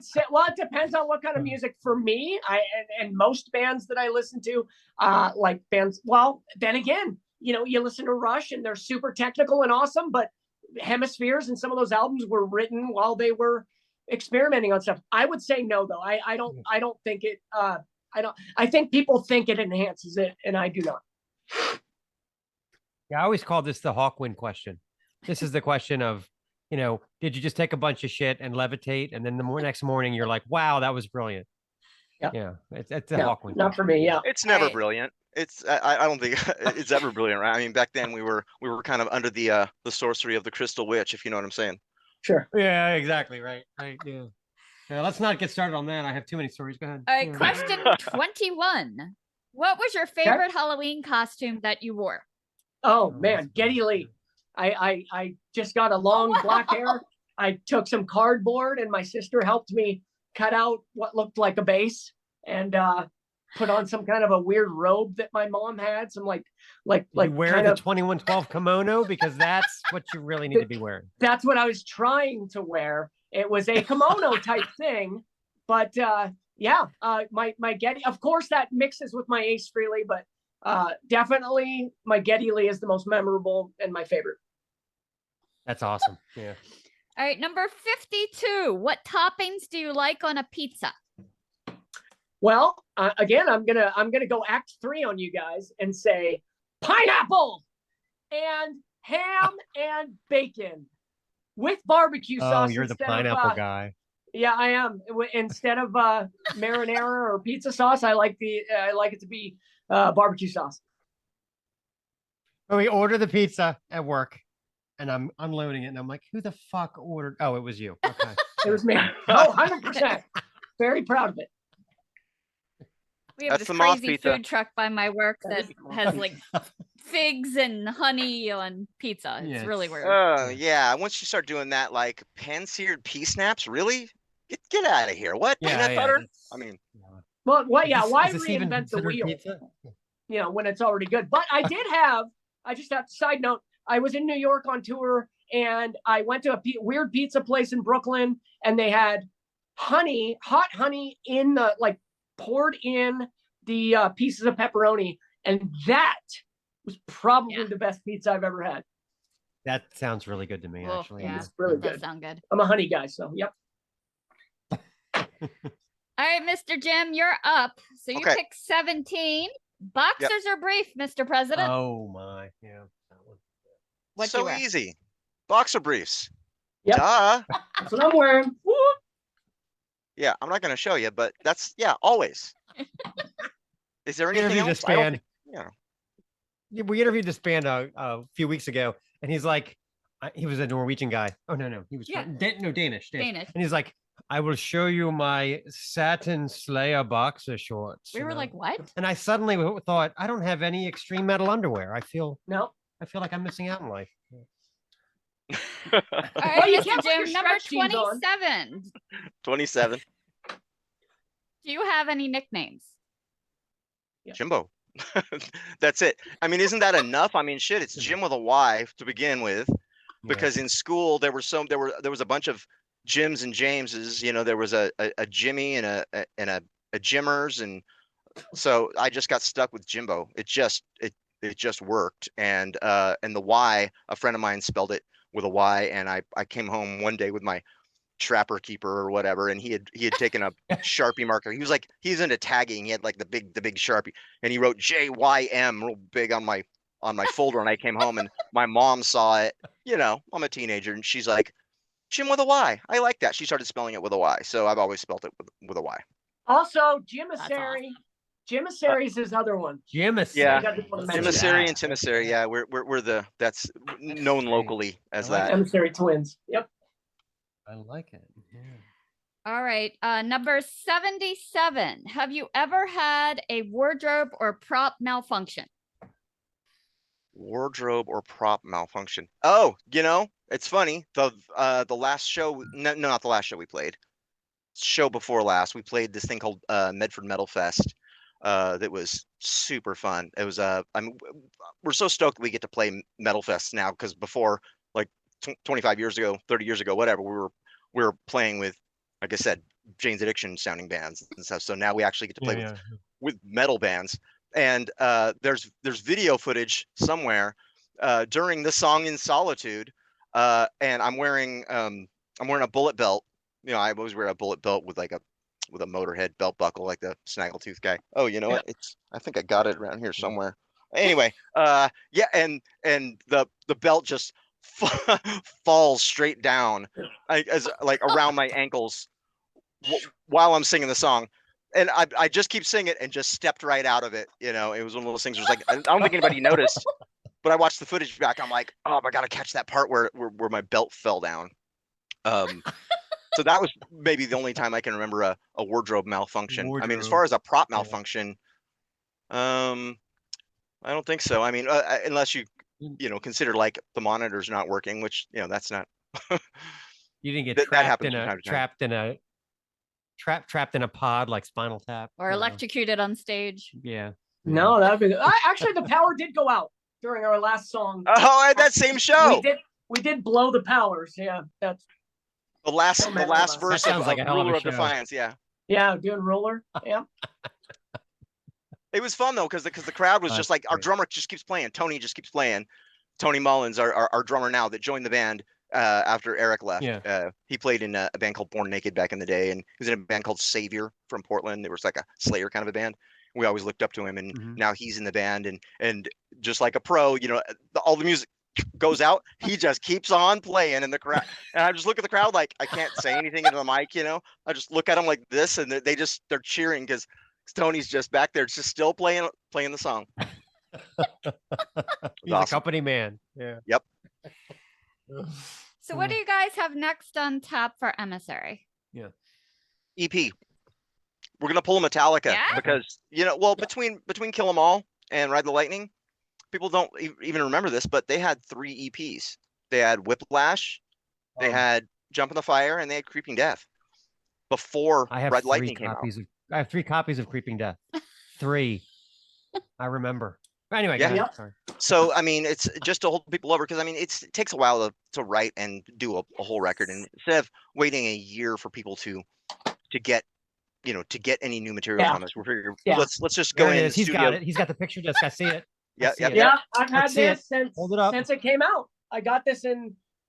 [SPEAKER 6] say, well, it depends on what kind of music. For me, and most bands that I listen to, like bands. Well, then again, you listen to Rush, and they're super technical and awesome, but Hemispheres and some of those albums were written while they were experimenting on stuff. I would say no, though. I don't think it. I think people think it enhances it, and I do not.
[SPEAKER 2] Yeah, I always call this the Hawkwind question. This is the question of, did you just take a bunch of shit and levitate, and then the next morning you're like, wow, that was brilliant. Yeah, it's a Hawkwind.
[SPEAKER 6] Not for me. Yeah,
[SPEAKER 5] it's never brilliant. I don't think it's ever brilliant, right? I mean, back then we were kind of under the sorcery of the Crystal Witch, if you know what I'm saying.
[SPEAKER 6] Sure.
[SPEAKER 2] Yeah, exactly. Right. Yeah. Let's not get started on that. I have too many stories. Go ahead.
[SPEAKER 1] All right, question 21. What was your favorite Halloween costume that you wore?
[SPEAKER 6] Oh man, Geddy Lee. I just got a long black hair. I took some cardboard, and my sister helped me cut out what looked like a base, and put on some kind of a weird robe that my mom had. Some like
[SPEAKER 2] you wear the 2112 kimono, because that's what you really need to be wearing.
[SPEAKER 6] That's what I was trying to wear. It was a kimono type thing, but my Geddy. Of course, that mixes with my Ace Frehley, but definitely my Geddy Lee is the most memorable and my favorite.
[SPEAKER 2] That's awesome. Yeah.
[SPEAKER 1] All right, number 52. What toppings do you like on a pizza?
[SPEAKER 6] Well, again, I'm gonna go act 3 on you guys and say pineapple and ham and bacon with barbecue sauce.
[SPEAKER 2] Oh, you're the
[SPEAKER 6] instead
[SPEAKER 2] pineapple
[SPEAKER 6] of,
[SPEAKER 2] guy.
[SPEAKER 6] Yeah, I am. Instead of marinara or pizza sauce, I like it to be barbecue sauce.
[SPEAKER 2] Oh, we order the pizza at work, and I'm unloading it, and I'm like, "Who the fuck ordered?" Oh, it was you. Okay.
[SPEAKER 6] It was me. Oh, 100%. Very proud of it.
[SPEAKER 1] We have
[SPEAKER 5] That's
[SPEAKER 1] this
[SPEAKER 5] the moth
[SPEAKER 1] crazy
[SPEAKER 5] pizza.
[SPEAKER 1] food truck by my work
[SPEAKER 6] That
[SPEAKER 1] that
[SPEAKER 6] is the moth
[SPEAKER 1] has
[SPEAKER 6] pizza.
[SPEAKER 1] like figs and honey on pizza. It's
[SPEAKER 2] Yeah,
[SPEAKER 1] really
[SPEAKER 2] it's-
[SPEAKER 1] weird.
[SPEAKER 5] Oh yeah, once you start doing that, like pan-seared pea snaps, really? Get out of here. What?
[SPEAKER 2] Yeah,
[SPEAKER 5] Peanut
[SPEAKER 2] yeah,
[SPEAKER 5] butter?
[SPEAKER 2] that's-
[SPEAKER 5] I mean,
[SPEAKER 6] Well,
[SPEAKER 2] Is
[SPEAKER 6] yeah.
[SPEAKER 2] this-
[SPEAKER 6] Why
[SPEAKER 2] is this even
[SPEAKER 6] reinvent the
[SPEAKER 2] considered
[SPEAKER 6] wheel?
[SPEAKER 2] pizza?
[SPEAKER 6] When it's already good. But I just have side note, I was in New York on tour and I went to a weird pizza place in Brooklyn and they had hot honey in the, like, poured in the pieces of pepperoni. And that was probably the best pizza I've ever had.
[SPEAKER 2] That sounds really good to me,
[SPEAKER 1] Oh,
[SPEAKER 2] actually.
[SPEAKER 1] yeah.
[SPEAKER 6] It's really
[SPEAKER 1] That does
[SPEAKER 6] good.
[SPEAKER 1] sound good.
[SPEAKER 6] I'm a honey guy, so yep.
[SPEAKER 1] All right, Mr. Jim, you're up. So you
[SPEAKER 5] Okay.
[SPEAKER 1] pick 17. Boxers or brief, Mr. President?
[SPEAKER 2] Oh my, yeah. That one.
[SPEAKER 1] What
[SPEAKER 5] so
[SPEAKER 1] you wear?
[SPEAKER 5] easy. Boxer briefs.
[SPEAKER 6] Yep.
[SPEAKER 5] Duh.
[SPEAKER 6] That's what I'm wearing. Woo!
[SPEAKER 5] Yeah, I'm not gonna show you, but that's always. Is there
[SPEAKER 2] We
[SPEAKER 5] anything
[SPEAKER 2] interviewed
[SPEAKER 5] else?
[SPEAKER 2] this
[SPEAKER 5] I don't
[SPEAKER 2] band.
[SPEAKER 5] think, yeah.
[SPEAKER 2] Yeah, we interviewed this band a few weeks ago, and he's like, he was a Norwegian guy. Oh no, he was Danish.
[SPEAKER 1] Danish.
[SPEAKER 2] And he's like, I will show you my satin Slayer boxer shorts.
[SPEAKER 1] We
[SPEAKER 2] you
[SPEAKER 1] were
[SPEAKER 2] know?
[SPEAKER 1] like, what?
[SPEAKER 2] And I suddenly thought, I don't have any extreme metal underwear. I feel
[SPEAKER 6] No.
[SPEAKER 2] like I'm missing out in life.
[SPEAKER 1] All right,
[SPEAKER 6] Well, you
[SPEAKER 1] Mr.
[SPEAKER 6] can't put your
[SPEAKER 1] Jim, number
[SPEAKER 6] stretch jeans on.
[SPEAKER 1] 27.
[SPEAKER 5] 27.
[SPEAKER 1] Do you have any nicknames?
[SPEAKER 5] Jimbo. That's it. I mean, isn't that enough? I mean, shit, it's Jim with a Y to begin with, because in school there was a bunch of Jims and Jameses. There was a Jimmy and a Jimmers, and so I just got stuck with Jimbo. It just worked, and the Y, a friend of mine spelled it with a Y, and I came home one day with my trapper keeper or whatever, and he had taken a Sharpie marker. He was like, he's into tagging. He had like the big Sharpie, and he wrote JYM real big on my folder. And I came home and my mom saw it. I'm a teenager, and she's like, Jim with a Y. I like that. She started spelling it with a Y, so I've always spelled it with a Y.
[SPEAKER 6] Also, Jymissary. Jymissary is his other one.
[SPEAKER 2] Jymissary.
[SPEAKER 5] Yeah.
[SPEAKER 6] I got to mention
[SPEAKER 5] Emissary
[SPEAKER 6] that.
[SPEAKER 5] and Timissary. Yeah, we're that's known locally as that.
[SPEAKER 6] Emissary twins. Yep.
[SPEAKER 2] I like it. Yeah.
[SPEAKER 1] All right. Number 77. Have you ever had a wardrobe or prop malfunction?
[SPEAKER 5] Wardrobe or prop malfunction. Oh, it's funny. The last show, no, not the last show we played. Show before last, we played this thing called Medford Metal Fest. That was super fun. It was we're so stoked we get to play Metal Fest now, because before, like 25 years ago, 30 years ago, whatever, we were playing with, like I said, Jane's Addiction sounding bands and stuff. So now we actually get to play with metal bands. And there's video footage somewhere during the song In Solitude, and I'm wearing a bullet belt. I always wear a bullet belt with a Motorhead belt buckle, like the Snaggletooth guy. Oh, you know what? I think I got it around here somewhere. Anyway, yeah, and the belt just falls straight down, as like around my ankles while I'm singing the song. And I just keep singing it and just stepped right out of it. It was one of those things where it's like, I don't think anybody noticed, but I watched the footage back. I'm like, oh, I got to catch that part where my belt fell down. So that was maybe the only time I can remember a wardrobe malfunction. I mean, as far as a prop malfunction, I don't think so. I mean, unless you consider like the monitor's not working, which, that's not.
[SPEAKER 2] You didn't get
[SPEAKER 5] that
[SPEAKER 2] trapped
[SPEAKER 5] happens
[SPEAKER 2] in
[SPEAKER 5] from
[SPEAKER 2] a
[SPEAKER 5] time to time.
[SPEAKER 2] trapped in a pod like Spinal Tap.
[SPEAKER 1] Or electrocuted on stage?
[SPEAKER 2] Yeah.
[SPEAKER 6] No, that'd be good. Actually, the power did go out during our last song.
[SPEAKER 5] Oh, at that same show.
[SPEAKER 6] We did blow the powers. Yeah, that's
[SPEAKER 5] The last verse
[SPEAKER 2] That sounds
[SPEAKER 5] of
[SPEAKER 2] like a hell of a
[SPEAKER 5] Ruler of
[SPEAKER 2] show.
[SPEAKER 5] Defiance. Yeah.
[SPEAKER 6] doing roller. Yeah.
[SPEAKER 5] It was fun though, because the crowd was just like, our drummer just keeps playing. Tony just keeps playing. Tony Mullins, our drummer now that joined the band, after Eric left.
[SPEAKER 2] Yeah.
[SPEAKER 5] He played in a band called Born Naked back in the day, and he was in a band called Savior from Portland. It was like a Slayer kind of a band. We always looked up to him, and now he's in the band, and just like a pro, all the music goes out, he just keeps on playing in the crowd, and I just look at the crowd like I can't say anything into the mic, I just look at them like this, and they're cheering because Tony's just back there, just still playing the song.
[SPEAKER 2] He's awesome. A company man. Yeah.
[SPEAKER 5] Yep.
[SPEAKER 1] So what do you guys have next on tap for Emissary?
[SPEAKER 2] Yeah.
[SPEAKER 5] EP. We're gonna pull a Metallica because between Kill 'Em All and Ride the Lightning, people don't even remember this, but they had 3 EPs. They had Whiplash, they had Jump in the Fire, and they had Creeping Death. Before Ride the Lightning came out.
[SPEAKER 2] I have 3 copies of Creeping Death. 3. I remember. Anyway,
[SPEAKER 5] yeah.
[SPEAKER 2] Sorry.
[SPEAKER 5] So I mean, it's just to hold people over because I mean, it takes a while to write and do a whole record, and instead of waiting a year for people to get any new material from us, we're figuring let's just go in the studio.
[SPEAKER 2] Got it. He's got the picture disc. I see it.
[SPEAKER 5] Yeah.
[SPEAKER 6] I've had this since it came out. I got this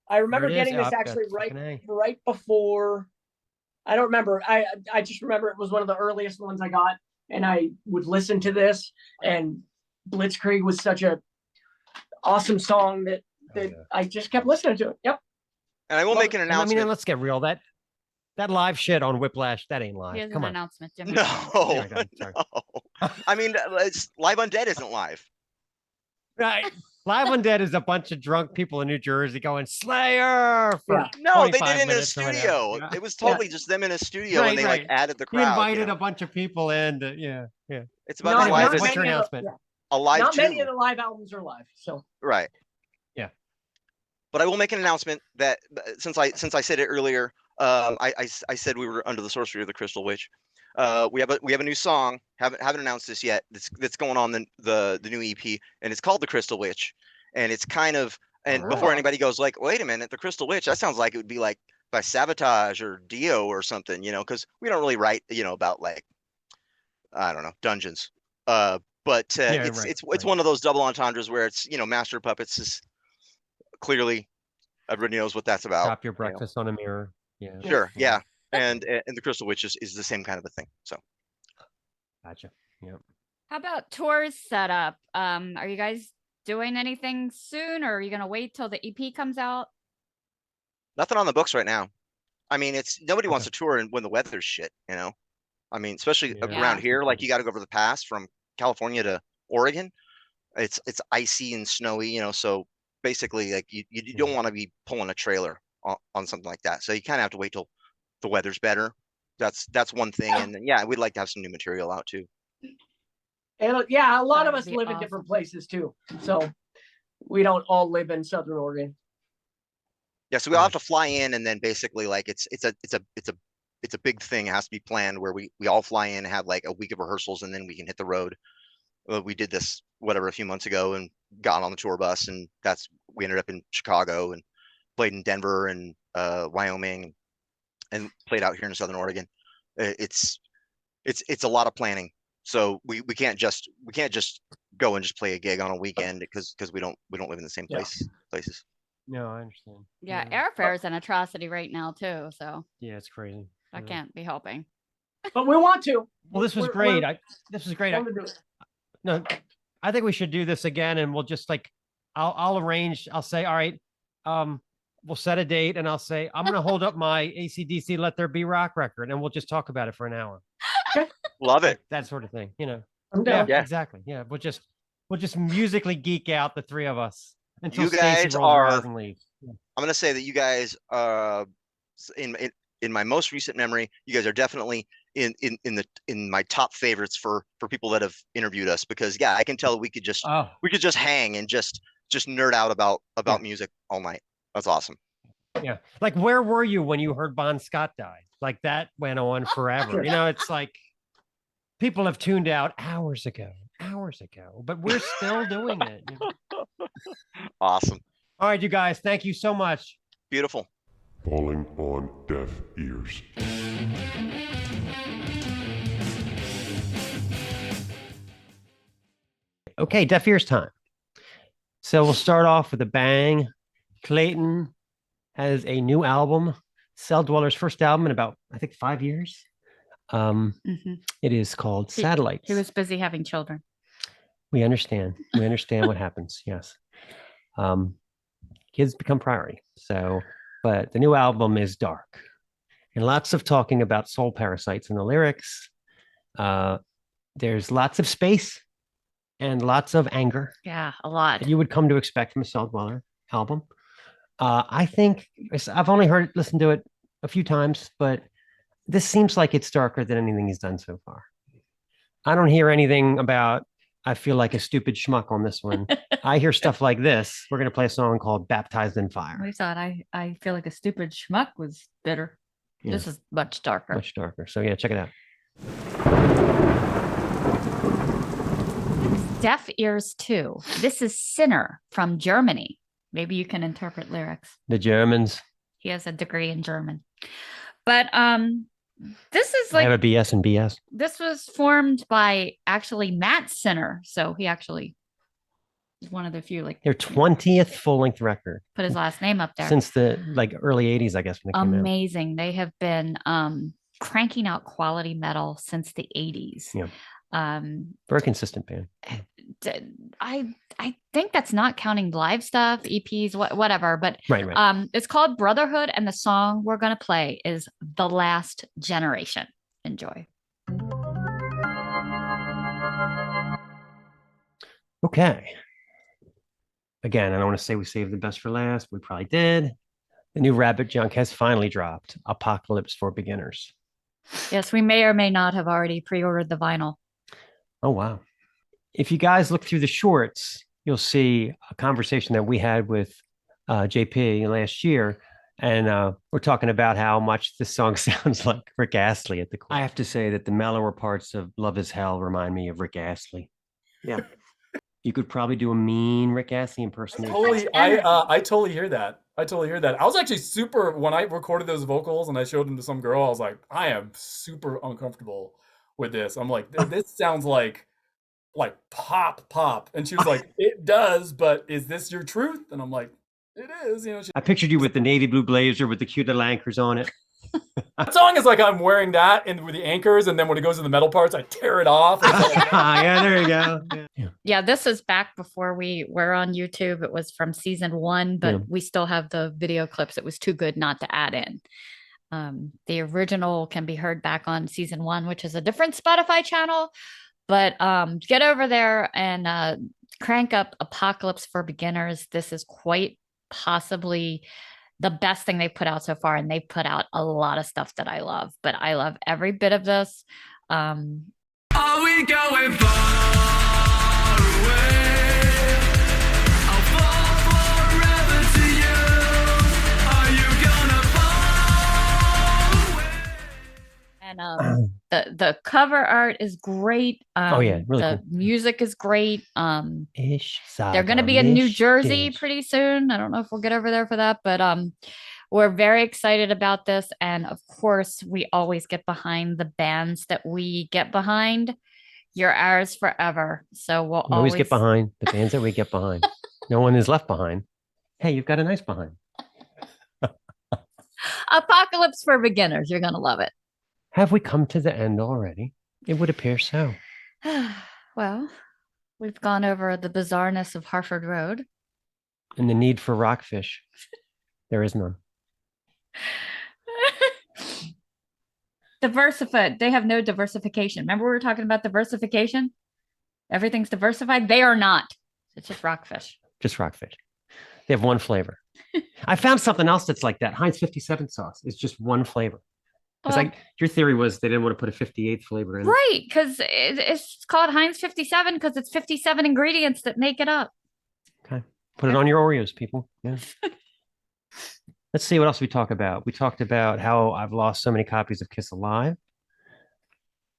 [SPEAKER 6] I remember getting this actually right before. I don't remember. I just remember it was one of the earliest ones I got, and I would listen to this, and Blitzkrieg was such a awesome song that I just kept listening to it. Yep.
[SPEAKER 5] And I will make an announcement.
[SPEAKER 2] I mean, let's get real. That live shit on Whiplash, that ain't live.
[SPEAKER 1] He has
[SPEAKER 2] Come
[SPEAKER 1] an
[SPEAKER 2] on.
[SPEAKER 1] announcement, Jim.
[SPEAKER 5] No. I mean, Live Undead isn't live.
[SPEAKER 2] Right. Live Undead is a bunch of drunk people in New Jersey going Slayer.
[SPEAKER 5] No, they did it in a studio. It was totally just them in a studio, and they like added the crowd.
[SPEAKER 2] He invited a bunch of people in.
[SPEAKER 5] It's about live.
[SPEAKER 2] What's your announcement?
[SPEAKER 5] A live.
[SPEAKER 6] Not many of the live albums are live, so
[SPEAKER 5] right.
[SPEAKER 2] Yeah.
[SPEAKER 5] But I will make an announcement that since I said it earlier, I said we were under the sorcery of the Crystal Witch. We have a new song. Haven't announced this yet. That's going on the new EP, and it's called The Crystal Witch. And it's kind of before anybody goes like, wait a minute, The Crystal Witch. That sounds like it would be like by Sabotage or Dio or something, because we don't really write about like I don't know, dungeons. But it's one of those double entendres where it's Master of Puppets is clearly everybody knows what that's about.
[SPEAKER 2] Stop your breakfast on a mirror. Yeah.
[SPEAKER 5] Sure. Yeah. And the Crystal Witch is the same kind of a thing. So.
[SPEAKER 2] Gotcha. Yeah.
[SPEAKER 1] How about tours set up? Are you guys doing anything soon, or are you gonna wait till the EP comes out?
[SPEAKER 5] Nothing on the books right now. I mean, nobody wants to tour when the weather's shit. I mean, especially around here, like you got to go over the pass from California to Oregon. It's icy and snowy, so basically like you don't want to be pulling a trailer on something like that. So you kind of have to wait till the weather's better. That's one thing. And then, we'd like to have some new material out too.
[SPEAKER 6] And a lot of us live in different places too. So we don't all live in Southern Oregon.
[SPEAKER 5] Yeah, so we all have to fly in, and then basically like it's a big thing. It has to be planned where we all fly in, have like a week of rehearsals, and then we can hit the road. We did this a few months ago and got on the tour bus, and we ended up in Chicago and played in Denver and Wyoming and played out here in Southern Oregon. It's a lot of planning. So we can't just go and just play a gig on a weekend because we don't live in the same places.
[SPEAKER 2] No, I understand.
[SPEAKER 1] Yeah, airfare is an atrocity right now too. So
[SPEAKER 2] yeah, it's crazy.
[SPEAKER 1] I can't be helping.
[SPEAKER 6] But we want to.
[SPEAKER 2] Well, this was great. This was great. No, I think we should do this again, and we'll just like I'll arrange. I'll say, all right, we'll set a date, and I'll say I'm going to hold up my AC/DC Let There Be Rock record, and we'll just talk about it for an hour.
[SPEAKER 5] Love it.
[SPEAKER 2] That sort of thing,
[SPEAKER 6] Yeah,
[SPEAKER 2] exactly. Yeah, we'll just musically geek out, the three of us, until
[SPEAKER 5] you guys
[SPEAKER 2] Stacy rolls her eyes and leaves.
[SPEAKER 5] I'm going to say that you guys, in my most recent memory, you guys are definitely in my top favorites for people that have interviewed us, because I can tell we could just hang and just nerd out about music all night. That's awesome.
[SPEAKER 2] Yeah, like where were you when you heard Bon Scott died? Like that went on forever. It's like people have tuned out hours ago, but we're still doing it.
[SPEAKER 5] Awesome.
[SPEAKER 2] All right, you guys, thank you so much.
[SPEAKER 5] Beautiful.
[SPEAKER 4] Falling on deaf ears.
[SPEAKER 2] Okay, deaf ears time. So we'll start off with a bang. Clayton, has a new album, Cell Dweller's first album in about, I think, 5 years. It is called Satellites.
[SPEAKER 1] He was busy having children.
[SPEAKER 2] We understand. We understand what happens. Yes. Kids become priority. So, but the new album is dark and lots of talking about soul parasites in the lyrics. There's lots of space and lots of anger.
[SPEAKER 1] Yeah, a lot.
[SPEAKER 2] That you would come to expect from a Cell Dweller album. I think I've only listened to it a few times, but this seems like it's darker than anything he's done so far. I don't hear anything about, I feel like a stupid schmuck on this one. I hear stuff like this. We're going to play a song called Baptized in Fire.
[SPEAKER 1] I thought I feel like a stupid schmuck was bitter. Yeah. This is much darker.
[SPEAKER 2] Much darker. So yeah, check it out.
[SPEAKER 1] Deaf Ears 2. This is Sinner from Germany. Maybe you can interpret lyrics.
[SPEAKER 2] The Germans.
[SPEAKER 1] He has a degree in German. But this is like
[SPEAKER 2] I have a BS in BS.
[SPEAKER 1] This was formed by actually Matt Sinner. So he actually is one of the few like
[SPEAKER 2] their 20th full-length record.
[SPEAKER 1] Put his last name up there.
[SPEAKER 2] Since the early 80s, I guess, when it came out.
[SPEAKER 1] Amazing. They have been cranking out quality metal since the 80s.
[SPEAKER 2] Yeah. Very consistent band.
[SPEAKER 1] I think that's not counting live stuff, EPs, whatever. But
[SPEAKER 2] right.
[SPEAKER 1] It's called Brotherhood, and the song we're gonna play is "The Last Generation." Enjoy.
[SPEAKER 2] Okay. Again, I don't want to say we saved the best for last. We probably did. The new Rabbit Junk has finally dropped. Apocalypse for Beginners.
[SPEAKER 1] Yes, we may or may not have already pre-ordered the vinyl.
[SPEAKER 2] Oh, wow. If you guys look through the shorts, you'll see a conversation that we had with JP last year. And we're talking about how much this song sounds like Rick Astley at the core. I have to say that the mellower parts of Love Is Hell remind me of Rick Astley. Yeah. You could probably do a mean Rick Astley impersonation.
[SPEAKER 7] I totally hear that. I was actually when I recorded those vocals and I showed them to some girl, I was like, I am super uncomfortable with this. I'm like, this sounds like pop. And she was like, it does, but is this your truth? And I'm like, it is.
[SPEAKER 2] I pictured you with the navy blue blazer with the cute little anchors on it.
[SPEAKER 7] That song is like I'm wearing that and with the anchors, and then when it goes to the metal parts, I tear it off.
[SPEAKER 2] Yeah, there you go.
[SPEAKER 1] Yeah, this is back before we were on YouTube. It was from season 1, but we still have the video clips. It was too good not to add in. The original can be heard back on season 1, which is a different Spotify channel. But get over there and crank up Apocalypse for Beginners. This is quite possibly the best thing they put out so far, and they put out a lot of stuff that I love, but I love every bit of this. Are we going far away? I'll fall forever to you. Are you gonna fall away? And the cover art is great.
[SPEAKER 2] Really
[SPEAKER 1] the
[SPEAKER 2] cool.
[SPEAKER 1] music is great. They're going to be
[SPEAKER 2] in
[SPEAKER 1] in New Jersey pretty soon. I don't know if we'll get over there for that, but we're very excited about this. And of course, we always get behind the bands that we get behind. You're ours forever. So we'll
[SPEAKER 2] always get behind the bands that we get behind. No one is left behind. Hey, you've got a nice behind.
[SPEAKER 1] Apocalypse for Beginners. You're going to love it.
[SPEAKER 2] Have we come to the end already? It would appear so.
[SPEAKER 1] Well, we've gone over the bizarreness of Harford Road.
[SPEAKER 2] And the need for rockfish. There is none.
[SPEAKER 1] Diversified. They have no diversification. Remember we were talking about diversification? Everything's diversified. They are not. It's just rockfish.
[SPEAKER 2] Just rockfish. They have one flavor. I found something else that's like that. Heinz 57 sauce is just one flavor. Because your theory was they didn't want to put a 58th flavor in.
[SPEAKER 1] Right, because it's called Heinz 57 because it's 57 ingredients that make it up.
[SPEAKER 2] Okay. Put it on your Oreos, people. Yeah. Let's see what else we talk about. We talked about how I've lost so many copies of Kiss Alive.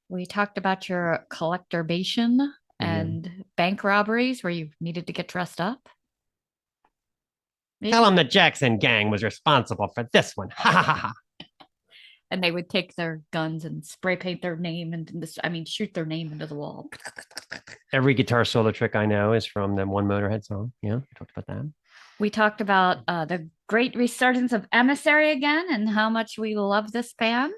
[SPEAKER 1] We talked about your collectorbation and bank robberies where you needed to get dressed up.
[SPEAKER 2] Tell them the Jackson gang was responsible for this one. Ha ha ha.
[SPEAKER 1] And they would take their guns and spray paint their name shoot their name into the wall.
[SPEAKER 2] Every guitar solo trick I know is from the One Motorhead song. Yeah, we talked about that.
[SPEAKER 1] We talked about the great resurgence of Emissary again and how much we love this band.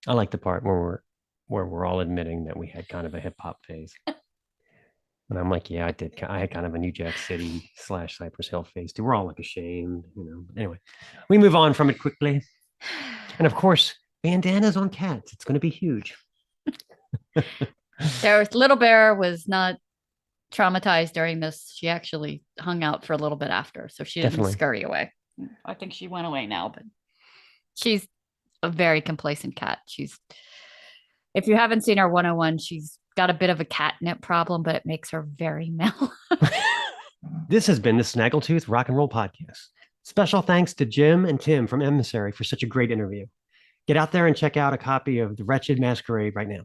[SPEAKER 2] I like the part where we're all admitting that we had kind of a hip hop phase. And I'm like, yeah, I did. I had kind of a New Jack City / Cypress Hill phase too. We're all like ashamed, you know. Anyway, we move on from it quickly. And of course, bandanas on cats. It's going to be huge.
[SPEAKER 1] Little Bear was not traumatized during this. She actually hung out for a little bit after, so she didn't scurry away. I think she went away now, but she's a very complacent cat. If you haven't seen her 101, she's got a bit of a catnip problem, but it makes her very mellow.
[SPEAKER 2] This has been the Snaggletooth Rock and Roll Podcast. Special thanks to Jym and Tim from Emissary for such a great interview. Get out there and check out a copy of The Wretched Masquerade right now.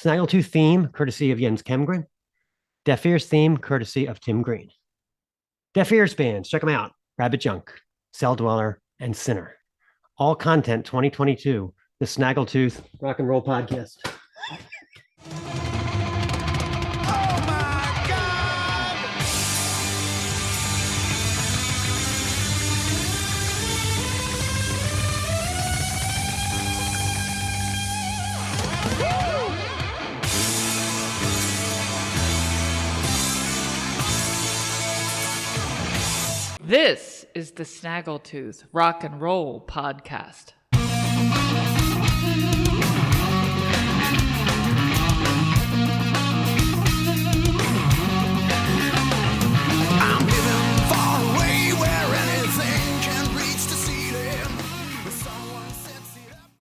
[SPEAKER 2] Snaggletooth theme, courtesy of Jens Kemgren. Deaf Ears theme, courtesy of Tim Green. Deaf Ears bands, check them out. Rabbit Junk, Cell Dweller, and Sinner. All content 2022, the Snaggletooth Rock and Roll Podcast.
[SPEAKER 3] This is the Snaggletooth Rock and Roll Podcast.